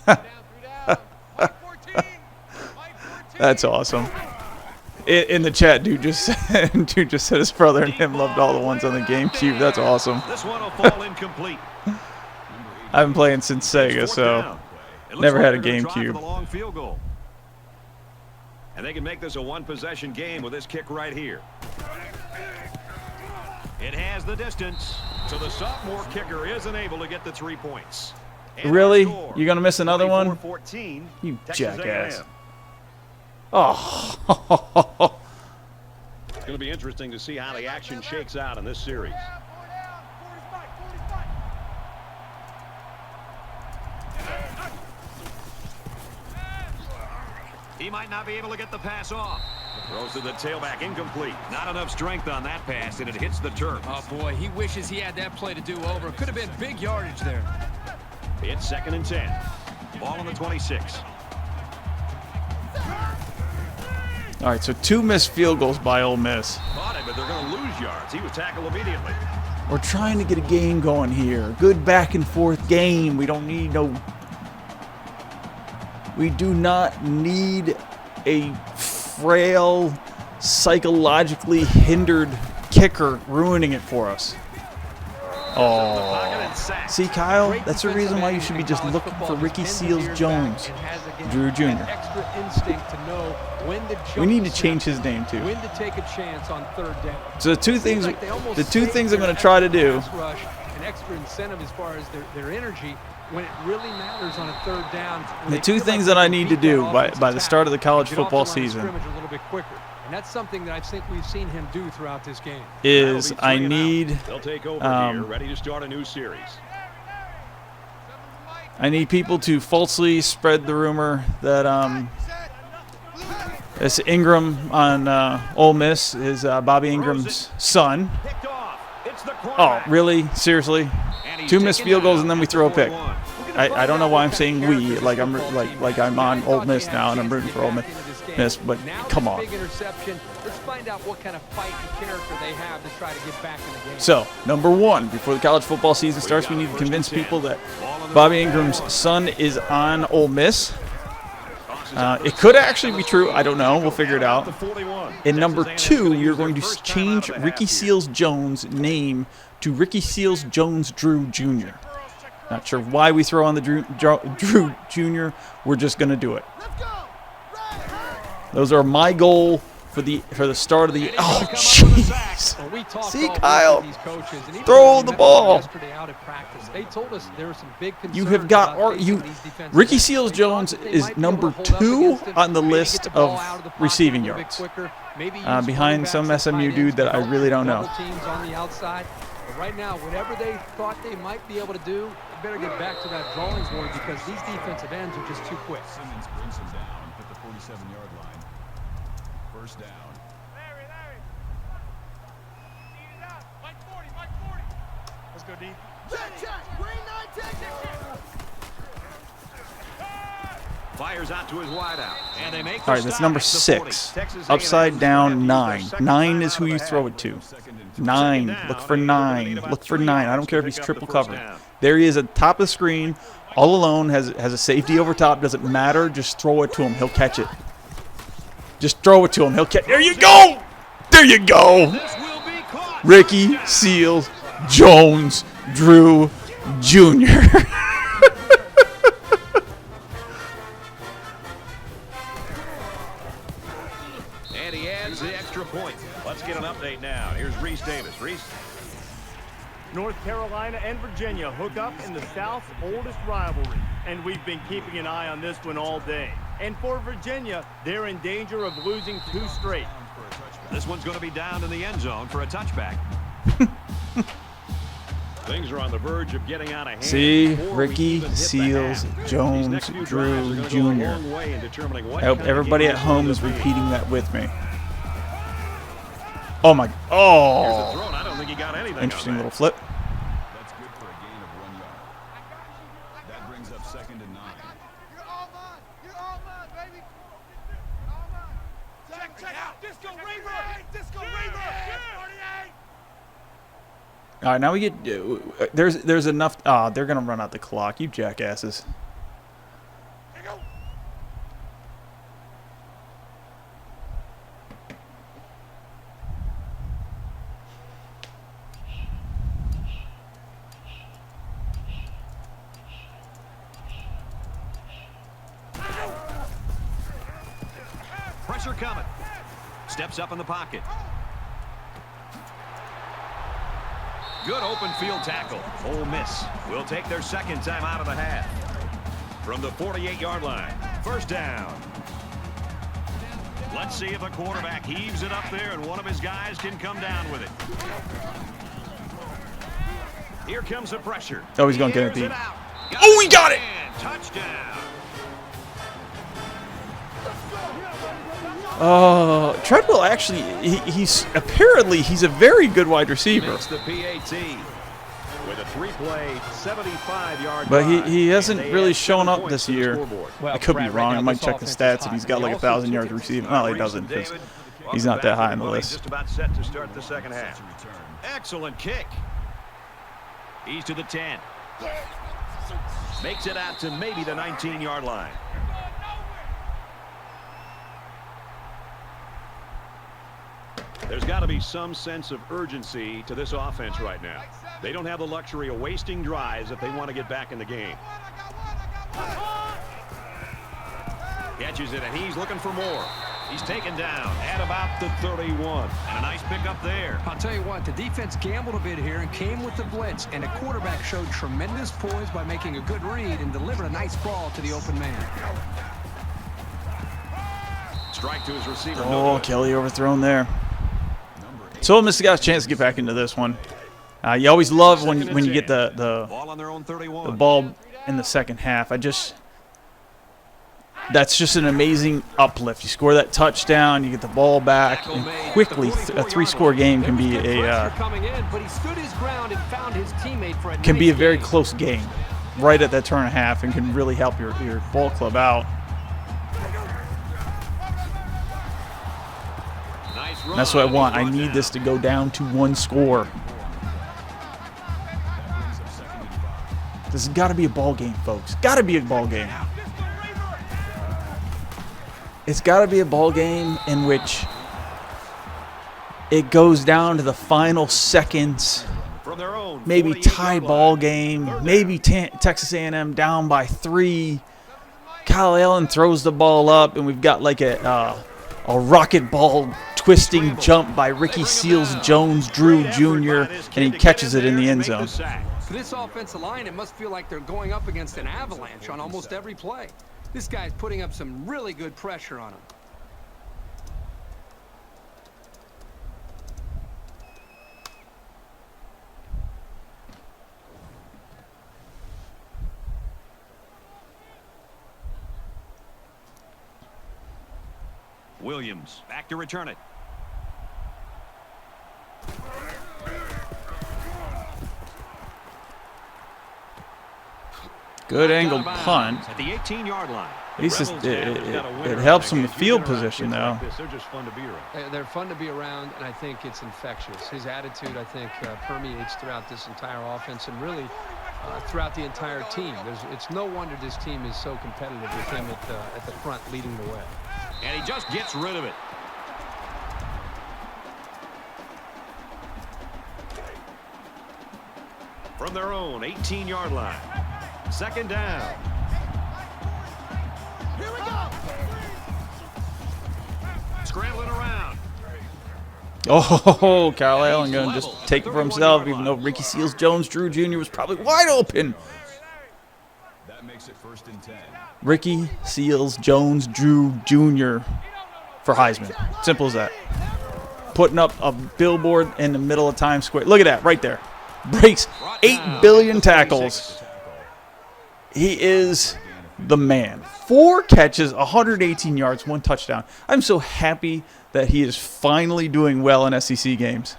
Speaker 4: 3rd down.
Speaker 1: That's awesome. In the chat, dude just said his brother and him loved all the ones on the GameCube. That's awesome.
Speaker 2: This one will fall incomplete.
Speaker 1: I've been playing since Sega,
Speaker 2: Fourth
Speaker 1: so
Speaker 2: down. It looks
Speaker 1: never
Speaker 2: like
Speaker 1: had a
Speaker 2: they're gonna try for
Speaker 1: GameCube.
Speaker 2: the long field goal. And they can make this a 1-possession game with this kick right here. It has the distance, so the sophomore kicker isn't able to get the 3 points. And
Speaker 1: Really?
Speaker 2: our score,
Speaker 1: You gonna miss another one?
Speaker 2: 24-14,
Speaker 1: You
Speaker 2: Texas
Speaker 1: jackass.
Speaker 2: A&M.
Speaker 1: Oh.
Speaker 2: It's going to be interesting to see how the action shakes out in this series. He might not be able to get the pass off. Throws to the tailback, incomplete. Not enough strength on that pass, and it hits the turf.
Speaker 3: Oh, boy, he wishes he had that play to do over. Could have been big yardage there.
Speaker 2: It's 2nd and 10. Ball on the 26.
Speaker 1: All right, so 2 missed field goals by Ole Miss.
Speaker 2: Caught him, but they're going to lose yards. He was tackled immediately.
Speaker 1: We're trying to get a game going here. Good back and forth game. We don't need no. We do not need a frail, psychologically hindered kicker ruining it for us. Oh. See, Kyle, that's the reason why you should be just looking for Ricky Seals-Jones, Drew Jr.
Speaker 3: Extra instinct to know when to
Speaker 1: We need to
Speaker 3: jump
Speaker 1: change
Speaker 3: snap,
Speaker 1: his name too.
Speaker 3: when to take a chance on 3rd down.
Speaker 1: So the two things
Speaker 3: Seems like they almost
Speaker 1: I'm
Speaker 3: save
Speaker 1: going
Speaker 3: their
Speaker 1: to try to
Speaker 3: extra
Speaker 1: do.
Speaker 3: pass rush, an extra incentive as far as their energy when it really matters on a 3rd down. when
Speaker 1: The
Speaker 3: they
Speaker 1: 2
Speaker 3: feel
Speaker 1: things
Speaker 3: like
Speaker 1: that
Speaker 3: they
Speaker 1: I
Speaker 3: can
Speaker 1: need to
Speaker 3: beat
Speaker 1: do
Speaker 3: that
Speaker 1: by
Speaker 3: offensive
Speaker 1: the start of the
Speaker 3: tackle
Speaker 1: college
Speaker 3: and get off the
Speaker 1: football
Speaker 3: line of
Speaker 1: season
Speaker 3: scrimmage a little bit quicker. And that's something that I think we've seen him do throughout this game.
Speaker 1: is
Speaker 2: That'll be
Speaker 1: I
Speaker 2: 3 and out.
Speaker 1: need
Speaker 2: They'll take over here, ready to start a new series.
Speaker 1: people to falsely spread the rumor that this Ingram on Ole Miss is Bobby Ingram's son.
Speaker 2: Picked off. It's the
Speaker 1: Oh,
Speaker 2: quarterback.
Speaker 1: really? Seriously?
Speaker 2: And he's
Speaker 1: 2 missed
Speaker 2: taken
Speaker 1: field goals
Speaker 2: down
Speaker 1: and then we
Speaker 2: at the
Speaker 1: throw a pick.
Speaker 2: 41.
Speaker 1: I don't know why I'm saying we, like I'm on Ole Miss now and I'm rooting for Ole Miss, but come on.
Speaker 3: Big interception. Let's find out what kind of fight and character they have to try to get back in the game.
Speaker 1: So, number 1, before the college football season starts, we need to convince people that Bobby Ingram's son is on Ole Miss. It could actually be true. I don't know. We'll figure it out. And number 2, you're going to change Ricky Seals-Jones' name to Ricky Seals-Jones Drew Jr. Not sure why we throw on the Drew Jr. We're just going to do it. Those are my goal for the start of the. Oh, jeez.
Speaker 3: Well, we talked
Speaker 1: See,
Speaker 3: all week
Speaker 1: Kyle,
Speaker 3: with these coaches, and even
Speaker 1: throw
Speaker 3: when we
Speaker 1: the
Speaker 3: met
Speaker 1: ball.
Speaker 3: with them yesterday out at practice, they told us there were some big
Speaker 1: You
Speaker 3: concerns
Speaker 1: have got
Speaker 3: about facing
Speaker 1: you.
Speaker 3: these defensive
Speaker 1: Ricky
Speaker 3: ends.
Speaker 1: Seals-Jones
Speaker 3: They thought that they
Speaker 1: is
Speaker 3: might be
Speaker 1: number
Speaker 3: able to hold up
Speaker 1: 2
Speaker 3: against him,
Speaker 1: on the
Speaker 3: maybe get
Speaker 1: list
Speaker 3: the ball
Speaker 1: of
Speaker 3: out of the pocket
Speaker 1: receiving
Speaker 3: a little bit
Speaker 1: yards.
Speaker 3: quicker, maybe use
Speaker 1: Behind
Speaker 3: quarterbacks
Speaker 1: some
Speaker 3: and
Speaker 1: SMU
Speaker 3: tight
Speaker 1: dude
Speaker 3: ends,
Speaker 1: that I
Speaker 3: develop
Speaker 1: really don't know.
Speaker 3: double teams on the outside. But right now, whatever they thought they might be able to do, they better get back to that drawing board because these defensive ends are just too quick.
Speaker 4: Simmons brings him down at the 47-yard line. 1st down.
Speaker 6: Let's go, D. Check, check. Green 9, check, check, check.
Speaker 2: Fires out to his wideout. And they make
Speaker 1: All right, that's number 6. Upside down 9. 9 is who you throw it to. 9. Look for 9. Look for 9. I don't care if he's triple covered. There he is at the top of the screen, all alone, has a safety over top. Doesn't matter. Just throw it to him. He'll catch it. Just throw it to him. He'll catch. There you go. There you go. Ricky Seals Jones Drew Jr.
Speaker 2: And he adds the extra point. Let's get an update now. Here's Reese Davis. Reese.
Speaker 5: North Carolina and Virginia hook up in the South's oldest rivalry, and we've been keeping an eye on this one all day. And for Virginia, they're in danger of losing 2 straight.
Speaker 2: This one's going to be down in the end zone for a touchback. Things are on the verge of getting out of hand.
Speaker 1: See, Ricky Seals Jones Drew Jr. I hope everybody at home is repeating that with me. Oh my! Oh!
Speaker 2: I don't think he got anything.
Speaker 1: Interesting little flip.
Speaker 4: That's good for a gain of 1 yard. That brings up 2nd and 9.
Speaker 6: You're all mine. You're all mine, baby. You're all mine. Check out. Disco Reaver. Disco Reaver. 48.
Speaker 1: All right, now we get. There's enough. They're gonna run out the clock. You jackasses.
Speaker 6: Here you go.
Speaker 2: Pressure coming. Steps up in the pocket. Good open field tackle. Ole Miss will take their 2nd time out of the half. From the 48-yard line. 1st down. Let's see if the quarterback heaves it up there and one of his guys can come down with it. Here comes the pressure.
Speaker 1: Oh, he's going to get it.
Speaker 2: Oh, he got it! Touchdown.
Speaker 1: Treadwell actually, he's a very good wide receiver.
Speaker 2: Makes the PAT with a 3-play, 75-yard
Speaker 1: But
Speaker 2: drive,
Speaker 1: he hasn't
Speaker 2: and they
Speaker 1: really
Speaker 2: add
Speaker 1: shown
Speaker 2: 7
Speaker 1: up
Speaker 2: points
Speaker 1: this
Speaker 2: to the
Speaker 1: year.
Speaker 2: scoreboard.
Speaker 1: I could be wrong. I might check the stats if he's got like 1,000 yards receiving. Well, he doesn't because he's not that high on the list.
Speaker 2: Just about set to start the 2nd half. Excellent kick. He's to the 10. Makes it out to maybe the 19-yard line. There's got to be some sense of urgency to this offense right now. They don't have the luxury of wasting drives if they want to get back in the game. Catches it, and he's looking for more. He's taken down at about the 31. And a nice pickup there.
Speaker 3: I'll tell you what, the defense gambled a bit here and came with the blitz, and the quarterback showed tremendous poise by making a good read and delivered a nice ball to the open man.
Speaker 2: Strike to his receiver.
Speaker 1: Oh, Kelly overthrown there. So Ole Miss got a chance to get back into this one. You always love when you get the
Speaker 2: Ball on their own 31.
Speaker 1: ball in the 2nd half. That's just an amazing uplift. You score that touchdown, you get the ball back, and quickly a 3-score game can be a very close game, right at that turn and a half, and can really help your ball club out. And that's what I want. I need this to go down to 1 score. This has got to be a ball game, folks. Got to be a ball game. It's got to be a ball game in which it goes down to the final seconds. Maybe tie ball game. Maybe Texas A&M down by 3. Kyle Allen throws the ball up, and we've got like a rocket ball twisting jump by Ricky Seals Jones Drew Jr., and he catches it in the end zone.
Speaker 3: For this offensive line, it must feel like they're going up against an avalanche on almost every play. This guy's putting up some really good pressure on him.
Speaker 2: Williams back to return it.
Speaker 1: Good angled punt.
Speaker 2: At the 18-yard line.
Speaker 1: At least it helps them with field position, though.
Speaker 2: They're just fun to be around.
Speaker 3: They're fun to be around, and I think it's infectious. His attitude, I think, permeates throughout this entire offense and really throughout the entire team. It's no wonder this team is so competitive with him at the front leading the way.
Speaker 2: And he just gets rid of it. From their own 18-yard line. Second down.
Speaker 6: Here we go.
Speaker 2: Scrambling around.
Speaker 1: Oh, Kyle Allen going to just take it for himself, even though Ricky Seals-Jones-Drew Jr. was probably wide open.
Speaker 4: That makes it 1st and 10.
Speaker 1: Ricky Seals-Jones-Drew Jr. for Heisman. Simple as that. Putting up a billboard in the middle of Times Square. Look at that right there. Breaks 8 billion tackles. He is the man. 4 catches, 118 yards, 1 touchdown. I'm so happy that he is finally doing well in SEC games.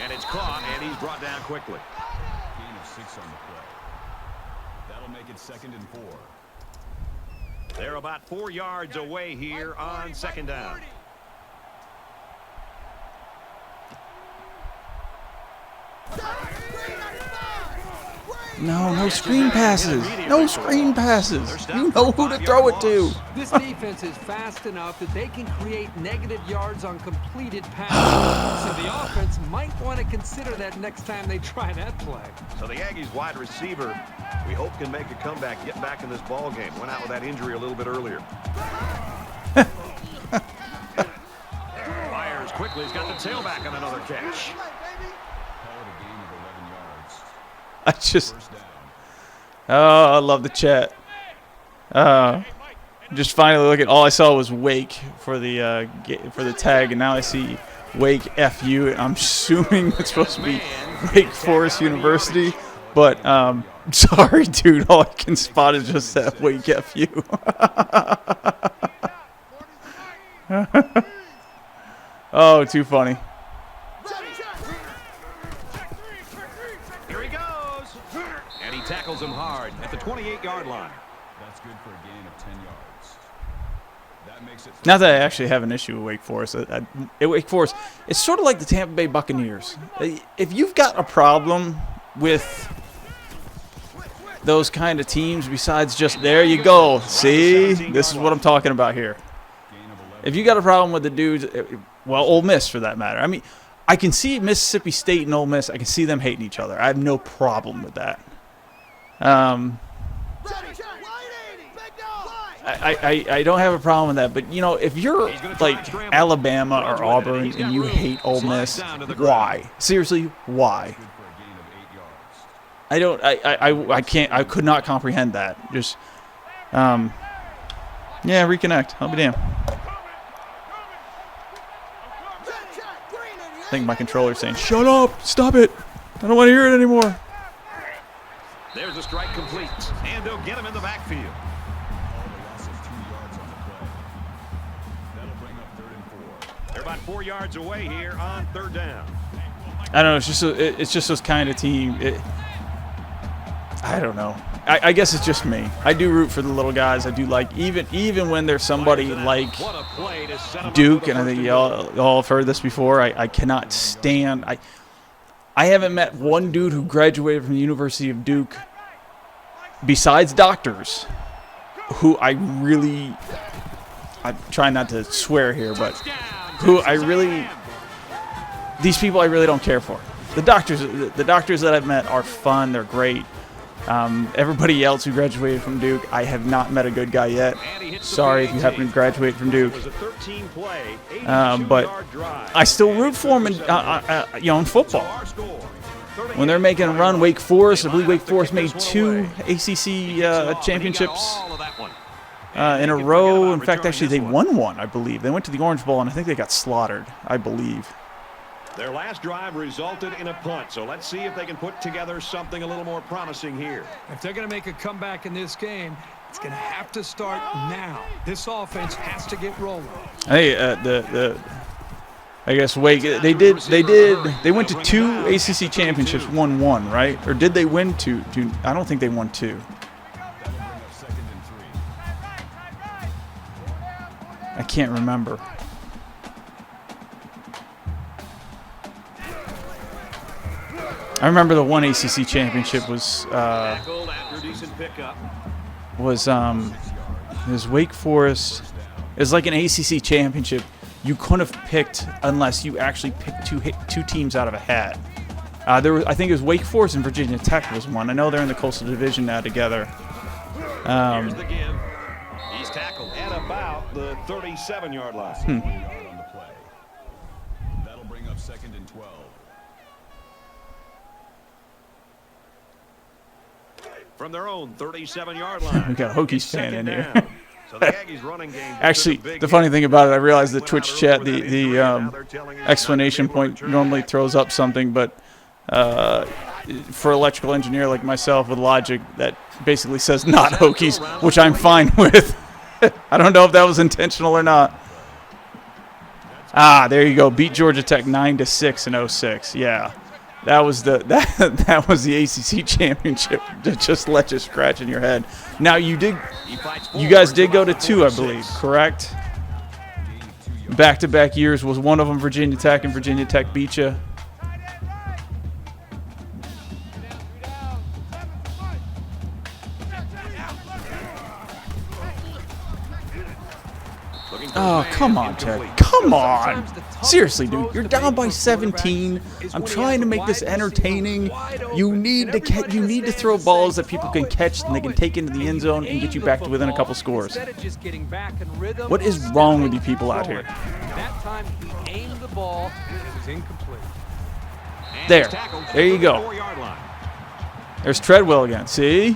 Speaker 2: And it's caught, and he's brought down quickly.
Speaker 4: Gain of 6 on the play. That'll make it 2nd and 4.
Speaker 2: They're about 4 yards away here on second down.
Speaker 1: No screen passes. No screen passes. You know who to throw it to.
Speaker 3: This defense is fast enough that they can create negative yards on completed passes. So the offense might want to consider that next time they try that play.
Speaker 2: So the Aggies wide receiver, we hope can make a comeback, get back in this ball game. Went out with that injury a little bit earlier. Fires quickly. He's got the tailback on another catch.
Speaker 4: Call it a gain of 11 yards.
Speaker 1: I just,
Speaker 4: First down.
Speaker 1: oh, I love the chat. Just finally look at all I saw was Wake for the tag, and now I see Wake FU. I'm assuming it's supposed to be Wake Forest University, but sorry, dude. All I can spot is just that Wake FU. Oh, too funny.
Speaker 2: Here he goes. And he tackles him hard at the 28-yard line.
Speaker 4: That's good for a gain of 10 yards. That makes it
Speaker 1: Not that I actually have an issue with Wake Forest. At Wake Forest, it's sort of like the Tampa Bay Buccaneers. If you've got a problem with those kind of teams besides just, there you go, see? This is what I'm talking about here.
Speaker 4: gain of 11.
Speaker 1: If you got a problem with the dudes, well, Ole Miss for that matter. I mean, I can see Mississippi State and Ole Miss. I can see them hating each other. I have no problem with that. I don't have a problem with that. But, you know, if you're like Alabama or Auburn and you hate Ole Miss, why? Seriously, why?
Speaker 4: Good for a gain of 8 yards.
Speaker 1: I don't. I can't. I could not comprehend that. Just, yeah, reconnect. I'll be damned. I think my controller's saying, "Shut up! Stop it! I don't want to hear it anymore."
Speaker 2: There's a strike complete, and they'll get him in the backfield.
Speaker 4: Call the loss of 2 yards on the play. That'll bring up 3rd and 4.
Speaker 2: They're about 4 yards away here on third down.
Speaker 1: I don't know. It's just those kind of team. I don't know. I guess it's just me. I do root for the little guys. I do like even when there's somebody like
Speaker 2: What a play to set him up
Speaker 1: Duke,
Speaker 2: for the
Speaker 1: and I think
Speaker 2: first
Speaker 1: y'all have heard this before. I cannot stand. I haven't met one dude who graduated from the University of Duke, besides doctors, who I'm trying not to swear here, but who these people I really don't care for. The doctors that I've met are fun. They're great. Everybody else who graduated from Duke, I have not met a good guy yet. Sorry if you happen to graduate from Duke.
Speaker 2: It was a 13-play,
Speaker 1: But
Speaker 2: 82-yard drive.
Speaker 1: I still root for them in football.
Speaker 2: Our score,
Speaker 1: When they're making a run, Wake Forest, I believe Wake Forest made 2 ACC championships
Speaker 2: all of that one.
Speaker 1: in a row. In fact, actually, they won one, I believe. They went to the Orange Bowl, and I think they got slaughtered, I believe.
Speaker 2: Their last drive resulted in a punt, so let's see if they can put together something a little more promising here.
Speaker 3: If they're going to make a comeback in this game, it's going to have to start now. This offense has to get rolling.
Speaker 1: Hey, I guess Wake, they went to 2 ACC championships, won 1, right? Or did they win 2? I don't think they won 2. I can't remember. I remember the one ACC championship was Wake Forest. It was like an ACC championship. You couldn't have picked unless you actually picked two teams out of a hat. I think it was Wake Forest and Virginia Tech was one. I know they're in the Coastal Division now together.
Speaker 2: Here's the give. He's tackled at about the 37-yard line.
Speaker 4: That'll bring up 2nd and 12.
Speaker 2: From their own 37-yard line.
Speaker 1: We got a Hokies fan in here.
Speaker 2: So the Aggies running game.
Speaker 1: Actually, the funny thing about it, I realized the Twitch chat, the exclamation point normally throws up something, but for electrical engineer like myself with logic, that basically says not Hokies, which I'm fine with. I don't know if that was intentional or not. Ah, there you go. Beat Georgia Tech 9-6 in 06. Yeah. That was the ACC championship to just let you scratch in your head. Now you guys did go to 2, I believe, correct? Back-to-back years was one of them Virginia Tech, and Virginia Tech beat you. Oh, come on, Ted. Come on. Seriously, dude. You're down by 17. I'm trying to make this entertaining. You need to throw balls that people can catch and they can take into the end zone and get you back to within a couple scores. What is wrong with you people out here?
Speaker 3: That time he aimed the ball and it was incomplete.
Speaker 1: There you go. There's Treadwell again. See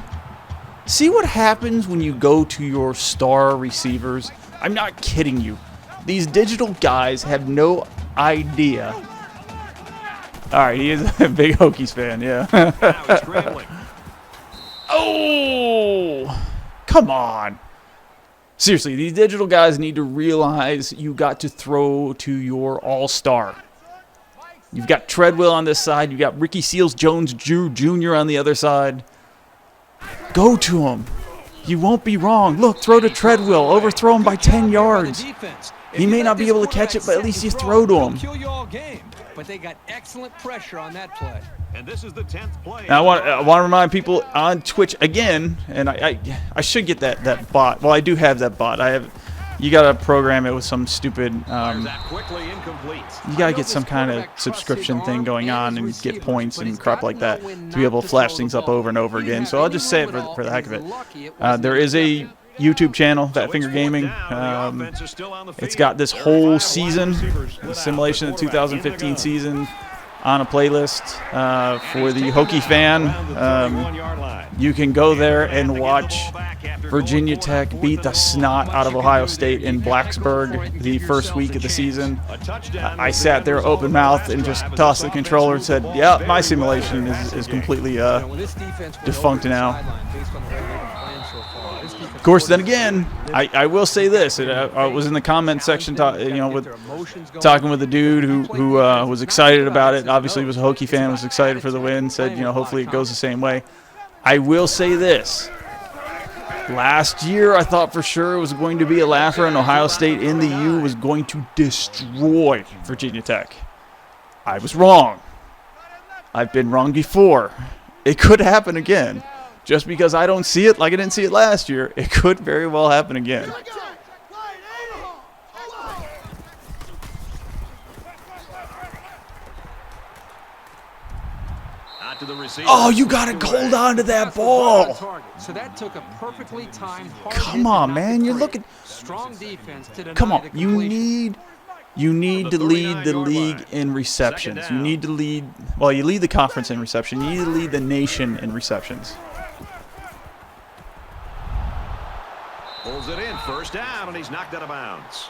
Speaker 1: what happens when you go to your star receivers? I'm not kidding you. These digital guys have no idea. All right, he is a big Hokies fan, yeah. Oh, come on. Seriously, these digital guys need to realize you got to throw to your all-star. You've got Treadwell on this side. You've got Ricky Seals-Jones Jr. on the other side. Go to him. You won't be wrong. Look, throw to Treadwell. Overthrow him by 10 yards. He may not be able to catch it, but at least you throw to him.
Speaker 3: But they got excellent pressure on that play.
Speaker 2: And this is the 10th play.
Speaker 1: Now, I want to remind people on Twitch again, and I should get that bot. Well, I do have that bot. You got to program it with some stupid. You got to get some kind of subscription thing going on and get points and crap like that to be able to flash things up over and over again. So I'll just say it for the heck of it. There is a YouTube channel, Fatfingergaming. It's got this whole season, the simulation of the 2015 season, on a playlist for the Hokie fan. You can go there and watch Virginia Tech beat the snot out of Ohio State in Blacksburg the first week of the season. I sat there open mouthed and just tossed the controller and said, yeah, my simulation is completely defunct now. Of course, then again, I will say this. I was in the comment section, talking with the dude who was excited about it. Obviously, he was a Hokie fan, was excited for the win. Said, hopefully it goes the same way. I will say this. Last year, I thought for sure it was going to be a laugher, and Ohio State in the U was going to destroy Virginia Tech. I was wrong. I've been wrong before. It could happen again. Just because I don't see it like I didn't see it last year, it could very well happen again. Oh, you got to hold on to that ball.
Speaker 3: So that took a perfectly timed.
Speaker 1: Come on, man. You're looking.
Speaker 3: Strong defense to deny.
Speaker 1: Come on. You need to lead the league in receptions. You need to lead. Well, you lead the conference in reception. You need to lead the nation in receptions.
Speaker 2: Pulls it in, first down, and he's knocked out of bounds.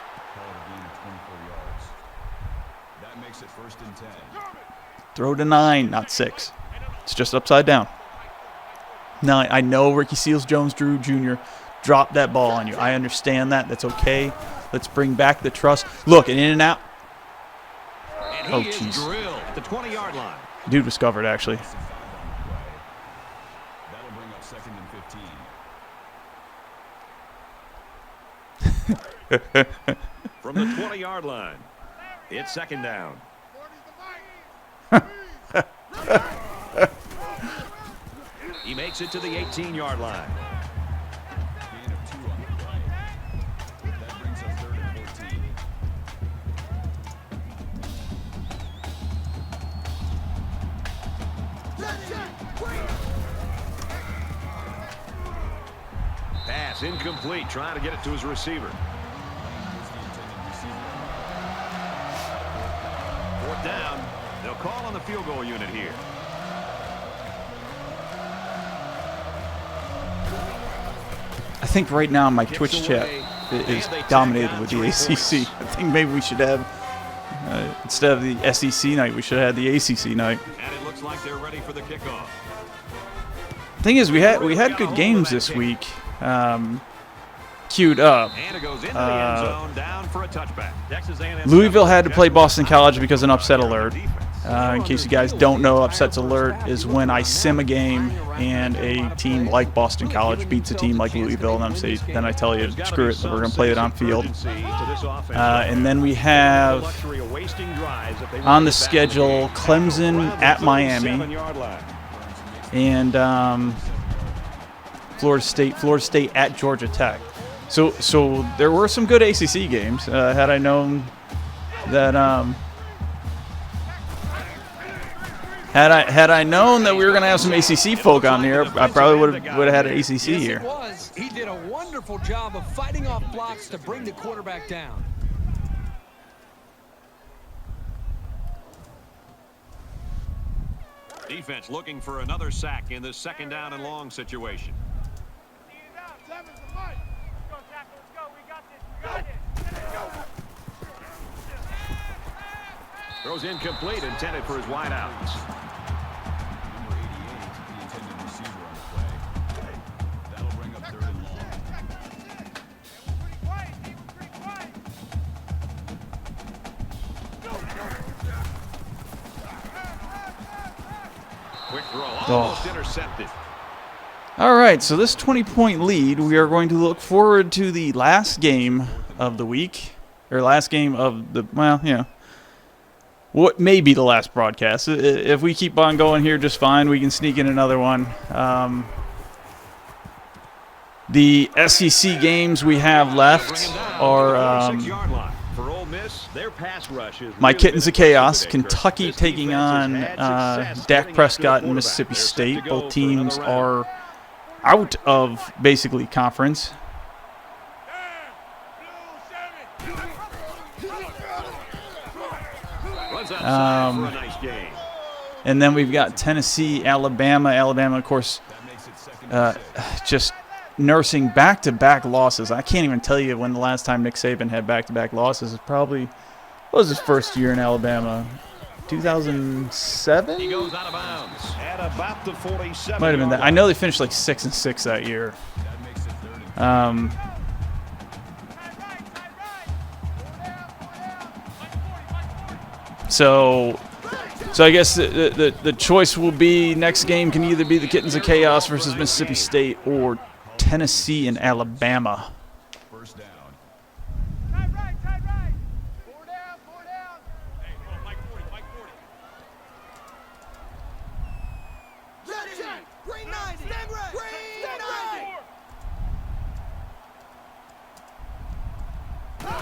Speaker 4: That makes it 1st and 10.
Speaker 1: Throw to 9, not 6. It's just upside down. 9. I know Ricky Seals-Jones Jr. dropped that ball on you. I understand that. That's okay. Let's bring back the trust. Look, an in and out.
Speaker 2: And
Speaker 1: Oh,
Speaker 2: he is
Speaker 1: jeez.
Speaker 2: drilled at the 20-yard line.
Speaker 1: Dude was covered, actually.
Speaker 4: That'll bring up 2nd and 15.
Speaker 2: From the 20-yard line, it's 2nd down. He makes it to the 18-yard line.
Speaker 4: Gain of 2 on the play. That brings up 3rd and 14.
Speaker 2: Pass incomplete, trying to get it to his receiver.
Speaker 4: Here's the intended receiver.
Speaker 2: 4th down. They'll call on the field goal unit here.
Speaker 1: I think right now my Twitch chat is dominated with the ACC. I think maybe we should have, instead of the SEC night, we should have the ACC night.
Speaker 2: And it looks like they're ready for the kickoff.
Speaker 1: Thing is, we had good games this week queued up.
Speaker 2: And it goes into the end zone, down for a touchback. Texas A&M
Speaker 1: Louisville had to play Boston College because of an upset alert. In case you guys don't know, upsets alert is when I sim a game and a team like Boston College beats a team like Louisville, and then I tell you, screw it, we're going to play it on field. And then we have on the schedule Clemson at Miami and Florida State at Georgia Tech. So there were some good ACC games. Had I known that Had I known that we were going to have some ACC folk on here, I probably would have had an ACC here.
Speaker 3: Yes, it was. He did a wonderful job of fighting off blocks to bring the quarterback down.
Speaker 2: Defense looking for another sack in this 2nd down and long situation. Throws incomplete, intended for his wideouts.
Speaker 4: Number 88, the intended receiver on the play. That'll bring up 3rd and long.
Speaker 2: Quick throw, almost intercepted.
Speaker 1: All right, so this 20-point lead, we are going to look forward to the last game of the week, or last game of the, well, you know, what may be the last broadcast. If we keep on going here just fine, we can sneak in another one. The SEC games we have left are my Kittens of Chaos, Kentucky taking on Dak Prescott and Mississippi State. Both teams are out of basically conference. And then we've got Tennessee, Alabama. Alabama, of course, just nursing back-to-back losses. I can't even tell you when the last time Nick Saban had back-to-back losses. It's probably, what was his first year in Alabama? 2007?
Speaker 2: He goes out of bounds at about the 47.
Speaker 1: Might have been that. I know they finished like 6-6 that year. So I guess the choice will be next game can either be the Kittens of Chaos versus Mississippi State or Tennessee and Alabama.
Speaker 4: First down.
Speaker 6: Tight right. 4 down. Hey, Mike 40. Check. Green 9, stand right. Green 9.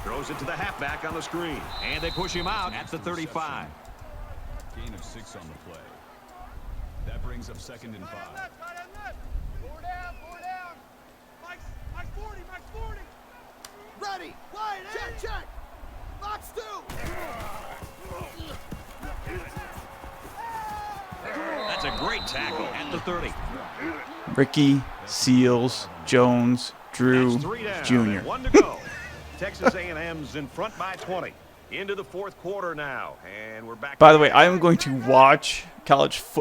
Speaker 2: Throws it to the halfback on the screen. And they push him out at the 35.
Speaker 4: Gain of 6 on the play. That brings up 2nd and 5.
Speaker 6: 4 down. Mike's 40. Ready. Wide. Check. Box 2.
Speaker 2: That's a great tackle at the 30.
Speaker 1: Ricky, Seals, Jones, Drew,
Speaker 2: That's 3 down.
Speaker 1: Jr.
Speaker 2: 1 to go. Texas A&M's in front by 20. Into the 4th quarter now, and we're back.
Speaker 1: By the way, I am going to watch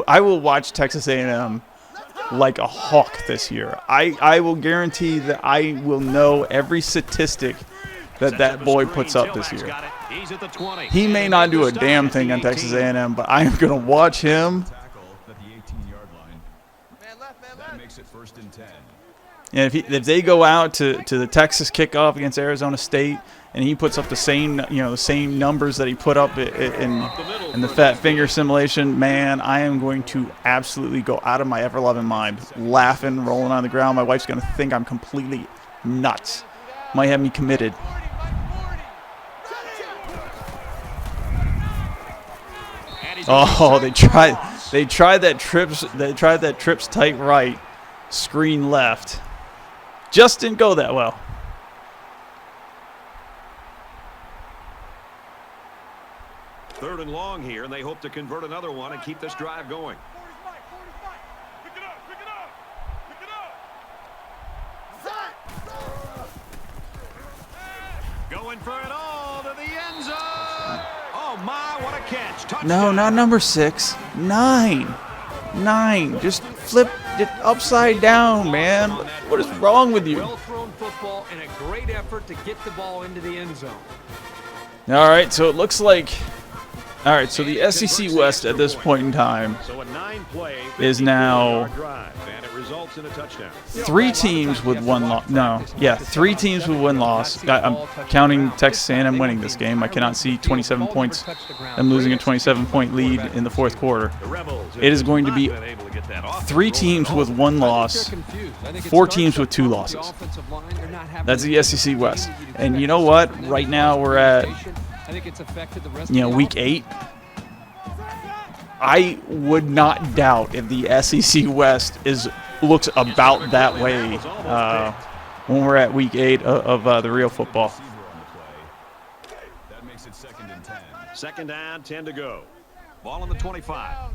Speaker 1: I will watch Texas A&M like a hawk this year. I will guarantee that I will know every statistic that boy puts up this year. He may not do a damn thing on Texas A&M, but I am going to watch him.
Speaker 4: Tackle at the 18-yard line. That makes it 1st and 10.
Speaker 1: And if they go out to the Texas kickoff against Arizona State and he puts up the same numbers that he put up in the Fat Finger simulation, man, I am going to absolutely go out of my ever-loving mind, laughing, rolling on the ground. My wife's going to think I'm completely nuts. Might have me committed. Oh, they tried that trips tight right, screen left. Just didn't go that well.
Speaker 2: Third and long here, and they hope to convert another one and keep this drive going. Going for it all to the end zone. Oh my, what a catch. Touchdown.
Speaker 1: No, not number 6. 9. Just flip it upside down, man. What is wrong with you?
Speaker 3: Well thrown football and a great effort to get the ball into the end zone.
Speaker 1: All right, so it looks like... All right, so the SEC West at this point in time is now 3 teams with 1 loss. No, yeah, 3 teams with 1 loss. I'm counting Texas A&M winning this game. I cannot see 27 points. I'm losing a 27-point lead in the 4th quarter. It is going to be 3 teams with 1 loss, 4 teams with 2 losses. That's the SEC West. And you know what? Right now we're at week 8. I would not doubt if the SEC West looks about that way when we're at week 8 of the real football.
Speaker 4: That makes it 2nd and 10.
Speaker 2: 2nd down, 10 to go. Ball on the 25.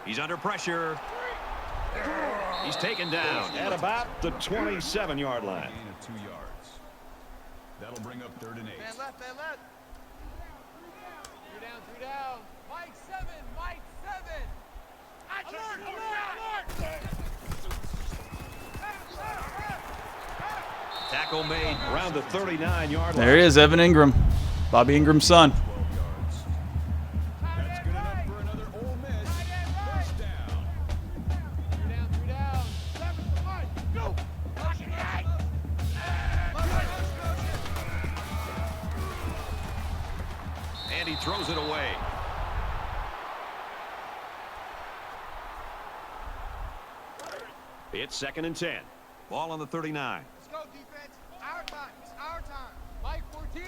Speaker 2: He's under pressure. He's taken down at about the 27-yard line.
Speaker 4: Gain of 2 yards. That'll bring up 3rd and 8.
Speaker 6: Man left. 3 down. Mike 7.
Speaker 2: Tackle made around the 39-yard line.
Speaker 1: There he is, Evan Ingram, Bobby Ingram's son.
Speaker 4: 12 yards. That's good enough for another Ole Miss. 1st down.
Speaker 6: 3 down. 7 to Mike. Go.
Speaker 2: And he throws it away. It's 2nd and 10. Ball on the 39.
Speaker 6: Let's go, defense. Our time. It's our time. Mike 14.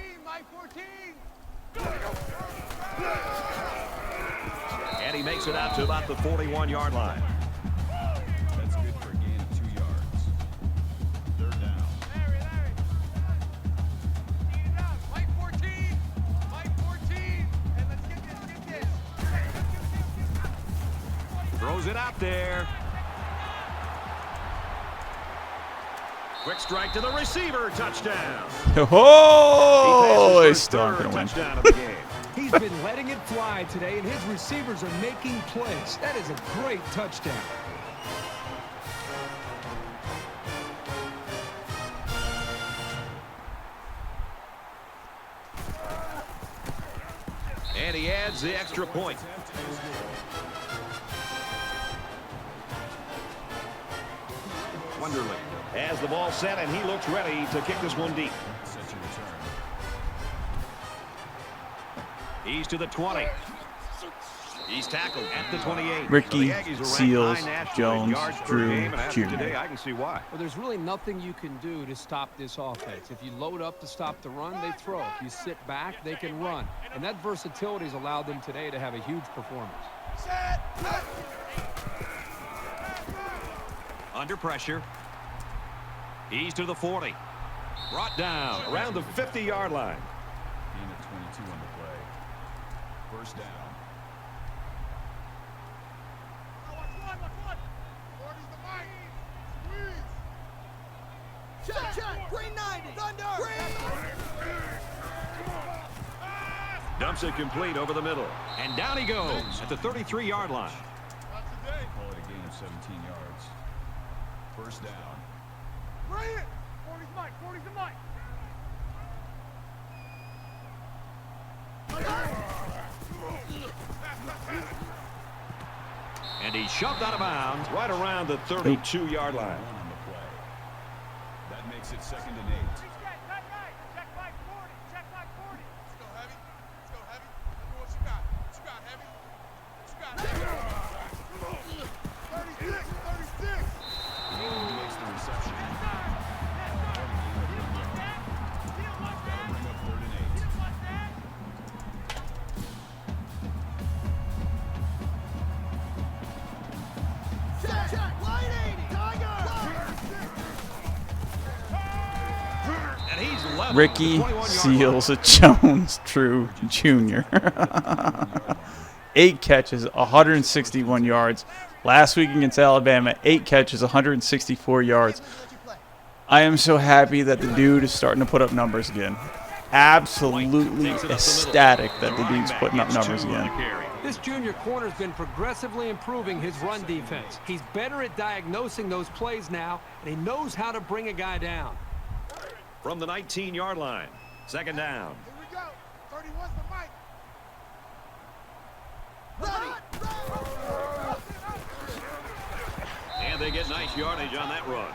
Speaker 2: And he makes it out to about the 41-yard line.
Speaker 4: That's good for a gain of 2 yards. 3rd down.
Speaker 6: Larry. Speed it up. Mike 14. And let's get this.
Speaker 2: Throws it out there. Quick strike to the receiver. Touchdown.
Speaker 1: Oh, he's still aren't going to win.
Speaker 2: Touchdown of the game.
Speaker 3: He's been letting it fly today, and his receivers are making plays. That is a great touchdown.
Speaker 2: And he adds the extra point. Wonderly has the ball set, and he looks ready to kick this one deep.
Speaker 4: Set your return.
Speaker 2: He's to the 20. He's tackled at the 28.
Speaker 1: Ricky
Speaker 2: So the Aggies are ranked
Speaker 1: Seals
Speaker 2: high nationally in
Speaker 1: Jones
Speaker 2: yards per
Speaker 1: Drew
Speaker 2: game, and as of
Speaker 1: Jr.
Speaker 2: Today, I can see why.
Speaker 3: Well, there's really nothing you can do to stop this offense. If you load up to stop the run, they throw. If you sit back, they can run. And that versatility has allowed them today to have a huge performance.
Speaker 2: Under pressure. He's to the 40. Brought down around the 50-yard line.
Speaker 4: Gain of 22 on the play. 1st down.
Speaker 6: Check. Green 90. Thunder.
Speaker 2: Dumps it complete over the middle. And down he goes at the 33-yard line.
Speaker 4: Call it a gain of 17 yards. first down.
Speaker 6: Bring it. 40's Mike. 40's the Mike.
Speaker 2: And he shoved out of bounds right around the 32-yard line.
Speaker 4: One on the play. That makes it 2nd and 8.
Speaker 6: Check Mike 40. Check Mike 40. Let's go heavy. Let's go heavy. Let me what you got. What you got, heavy? What you got? 36. 36.
Speaker 4: He makes the reception. That'll bring up 3rd and 8.
Speaker 6: Check. Light 80. Tiger.
Speaker 2: And he's level
Speaker 1: Ricky
Speaker 2: at the 21-yard
Speaker 1: Seals Jones True Jr. 8 catches, 161 yards. Last week against Alabama, 8 catches, 164 yards. I am so happy that the dude is starting to put up numbers again. Absolutely ecstatic that the dude's putting up numbers again.
Speaker 3: This junior corner's been progressively improving his run defense. He's better at diagnosing those plays now, and he knows how to bring a guy down.
Speaker 2: From the 19-yard line, 2nd down.
Speaker 6: Here we go. 31's the Mike. Ready.
Speaker 2: And they get nice yardage on that run.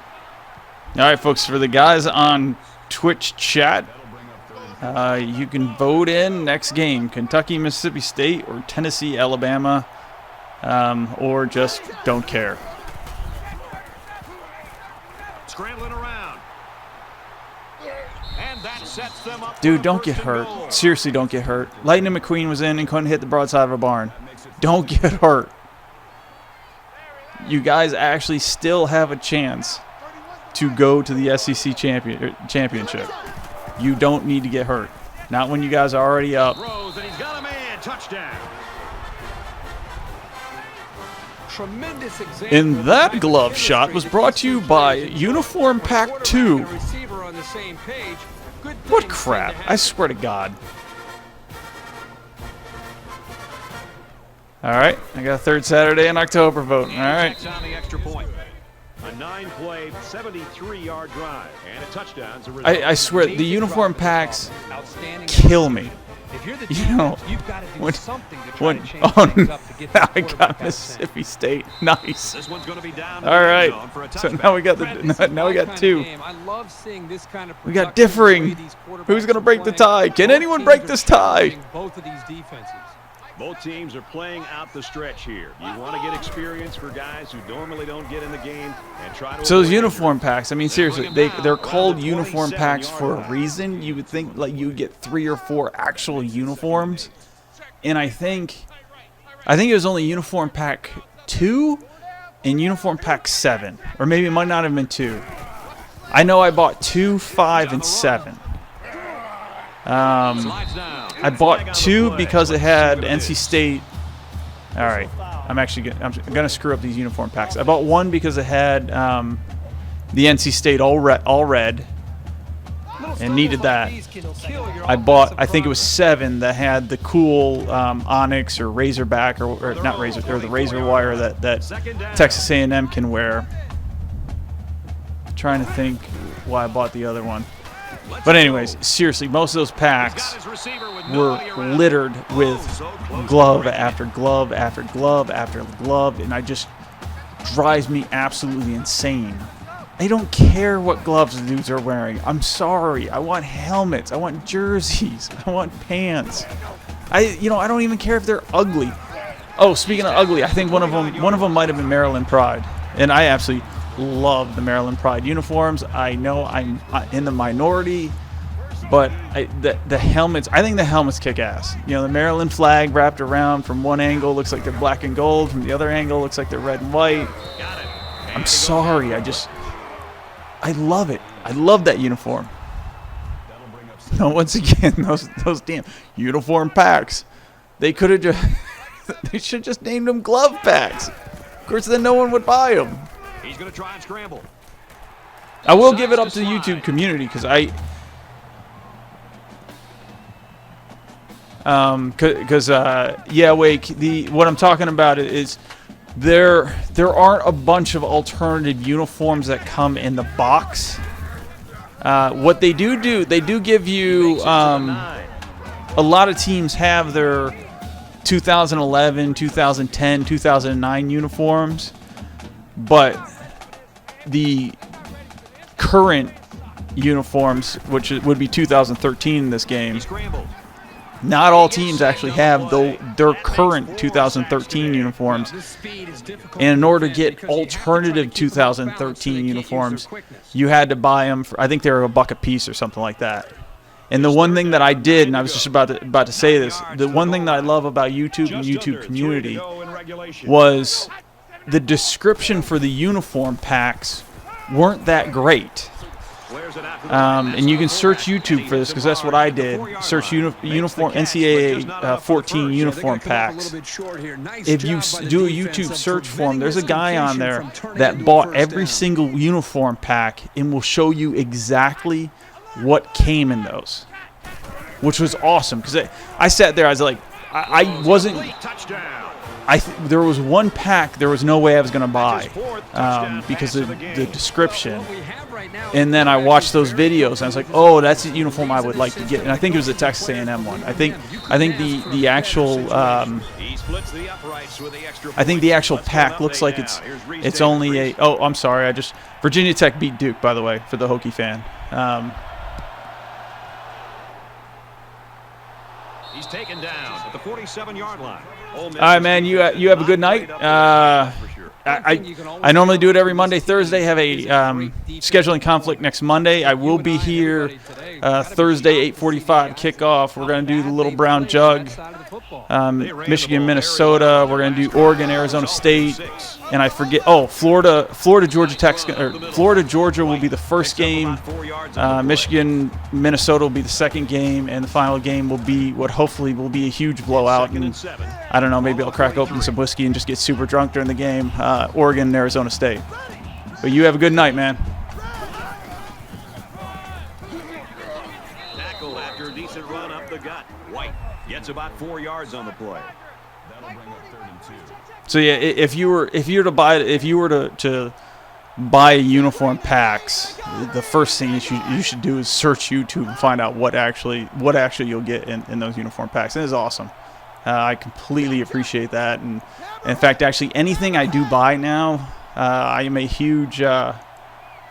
Speaker 1: All right, folks, for the guys on Twitch chat, you can vote in next game, Kentucky, Mississippi State, or Tennessee, Alabama, or just don't care.
Speaker 2: Scrambling around. And that sets them up.
Speaker 1: Dude, don't get hurt. Seriously, don't get hurt. Lightning McQueen was in and couldn't hit the broadside of a barn. Don't get hurt. You guys actually still have a chance to go to the SEC championship. You don't need to get hurt. Not when you guys are already up.
Speaker 2: Throws, and he's got a man. Touchdown.
Speaker 3: Tremendous example.
Speaker 1: And that glove shot was brought to you by Uniform Pack 2. What crap? I swear to God. All right, I got a 3rd Saturday in October vote. All right.
Speaker 2: On the extra point. A 9-play, 73-yard drive and a touchdown.
Speaker 1: I swear, the uniform packs kill me.
Speaker 3: If you're the
Speaker 1: You
Speaker 3: defense,
Speaker 1: know,
Speaker 3: you've got to do
Speaker 1: when-
Speaker 3: something to try
Speaker 1: when
Speaker 3: to change
Speaker 1: oh,
Speaker 3: things up to get
Speaker 1: now
Speaker 3: the
Speaker 1: I
Speaker 3: quarterback
Speaker 1: got
Speaker 3: out of
Speaker 1: Mississippi State. Nice.
Speaker 2: This one's going to be down.
Speaker 1: All right. So now we got the now we got 2.
Speaker 3: I love seeing this kind of
Speaker 1: We got
Speaker 3: production,
Speaker 1: differing.
Speaker 3: the way these
Speaker 1: Who's
Speaker 3: quarterbacks
Speaker 1: gonna
Speaker 3: are
Speaker 1: break the
Speaker 3: playing.
Speaker 1: tie? Can
Speaker 3: Both
Speaker 1: anyone
Speaker 3: teams
Speaker 1: break
Speaker 3: are
Speaker 1: this tie?
Speaker 3: challenging both of these defenses.
Speaker 2: Both teams are playing out the stretch here. You want to get experience for guys who normally don't get in the game and try to.
Speaker 1: So those
Speaker 2: avoid
Speaker 1: uniform packs, I mean, seriously, they're called uniform packs for a reason. You would think like you would get 3 or 4 actual uniforms, and I think it was only uniform pack 2 and uniform pack 7, or maybe it might not have been 2. I know I bought 2, 5, and 7. I bought 2 because it had NC State. All right, I'm gonna screw up these uniform packs. I bought 1 because it had the NC State all red, and needed that. I bought, I think it was 7 that had the cool Onyx or Razorback or not Razor or the Razor Wire that Texas A&M can wear. I'm trying to think why I bought the other one. But anyways, seriously, most of those packs were littered with glove after glove after glove after glove, and it just drives me absolutely insane. I don't care what gloves the dudes are wearing. I'm sorry. I want helmets. I want jerseys. I want pants. I don't even care if they're ugly. Oh, speaking of ugly, I think one of them might have been Maryland Pride, and I absolutely love the Maryland Pride uniforms. I know I'm in the minority, but the helmets, I think the helmets kick ass. You know, the Maryland flag wrapped around from one angle looks like they're black and gold, from the other angle looks like they're red and white. I'm sorry, I love it. I love that uniform. No, once again, those damn uniform packs. They could have just they should just named them glove packs. Of course, then no one would buy them.
Speaker 2: He's going to try and scramble.
Speaker 1: I will give it up to the YouTube community because yeah, Wake. What I'm talking about is there aren't a bunch of alternative uniforms that come in the box. What they do, they do give you, a lot of teams have their 2011, 2010, 2009 uniforms, but the current uniforms, which would be 2013 in this game, not all teams actually have their current 2013 uniforms. And in order to get alternative 2013 uniforms, you had to buy them for, I think they were $1 a piece or something like that. And the one thing that I did, and I was just about to say this, the one thing that I love about YouTube and YouTube community was the description for the uniform packs weren't that great. And you can search YouTube for this because that's what I did. Search uniform NCAA 14 uniform packs. If you do a YouTube search for them, there's a guy on there that bought every single uniform pack and will show you exactly what came in those, which was awesome because I sat there, I was like, I wasn't. There was one pack there was no way I was going to buy because of the description. And then I watched those videos and I was like, oh, that's the uniform I would like to get. And I think it was the Texas A&M one. I think the actual pack looks like it's only a. Oh, I'm sorry. Virginia Tech beat Duke, by the way, for the Hokie fan.
Speaker 2: He's taken down at the 47-yard line.
Speaker 1: All right, man. You have a good night. I normally do it every Monday, Thursday. Have a scheduling conflict next Monday. I will be here Thursday, 8:45 kickoff. We're going to do the Little Brown Jug, Michigan, Minnesota. We're going to do Oregon, Arizona State, and I forget. Oh, Florida, Georgia Tech, or Florida, Georgia will be the first game. Michigan, Minnesota will be the second game, and the final game will be what hopefully will be a huge blowout. And I don't know, maybe I'll crack open some whiskey and just get super drunk during the game. Oregon and Arizona State. But you have a good night, man.
Speaker 2: Tackle after a decent run up the gut. White gets about 4 yards on the play.
Speaker 4: That'll bring up 3rd and 2.
Speaker 1: So yeah, if you were to buy uniform packs, the first thing you should do is search YouTube and find out what actually you'll get in those uniform packs. And it's awesome. I completely appreciate that. And in fact, actually, anything I do buy now, I am a huge Warhammer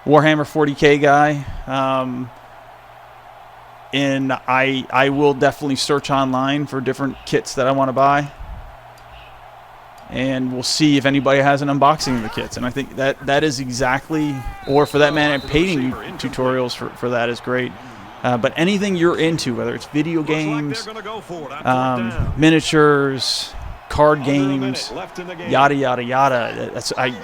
Speaker 1: 40K guy. And I will definitely search online for different kits that I want to buy. And we'll see if anybody has an unboxing of the kits. And I think that is exactly, or for that matter, painting tutorials for that is great. But anything you're into, whether it's video games, miniatures, card games, yada, yada, yada.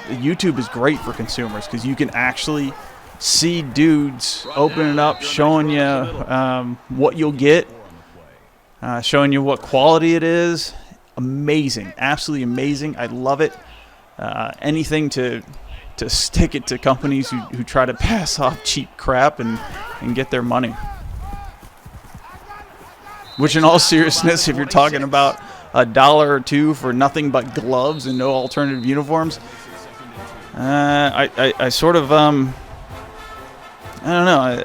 Speaker 1: YouTube is great for consumers because you can actually see dudes opening up, showing you what you'll get, showing you what quality it is. Amazing. Absolutely amazing. I love it. Anything to stick it to companies who try to pass off cheap crap and get their money. Which, in all seriousness, if you're talking about $1 or $2 for nothing but gloves and no alternative uniforms, I sort of I don't know.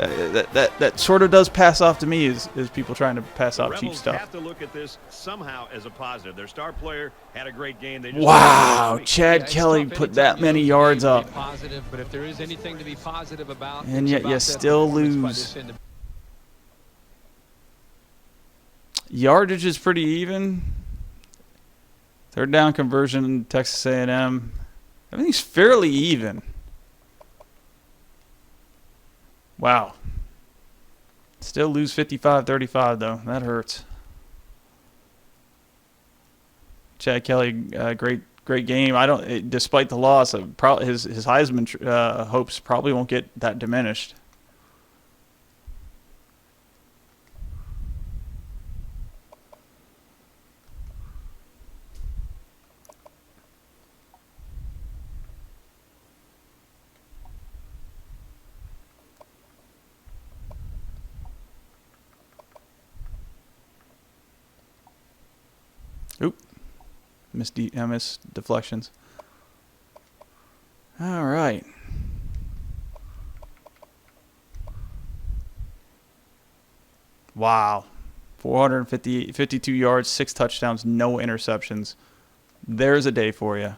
Speaker 1: That sort of does pass off to me as people trying to pass off cheap stuff.
Speaker 2: Have to look at this somehow as a positive. Their star player had a great game. They just
Speaker 1: wow, Chad Kelly put that many yards up.
Speaker 3: Positive, but if there is anything to be positive about,
Speaker 1: and yet you still lose. Yardage is pretty even. Third down conversion, Texas A&M. Everything's fairly even. Wow. Still lose 55-35 though. That hurts. Chad Kelly, great game. Despite the loss, his Heisman hopes probably won't get that diminished. Oop. Missed deflections. All right. Wow. 52 yards, 6 touchdowns, no interceptions. There's a day for you.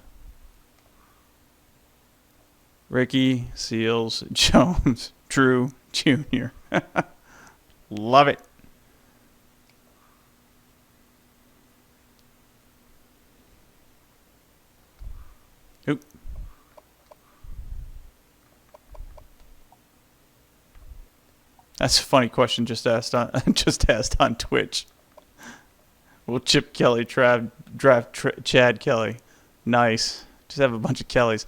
Speaker 1: Ricky Seals Jones Drew Jr. Love it. Oop. That's a funny question just asked on Twitch. Will Chip Kelly draft Chad Kelly? Nice. Just have a bunch of Kellys.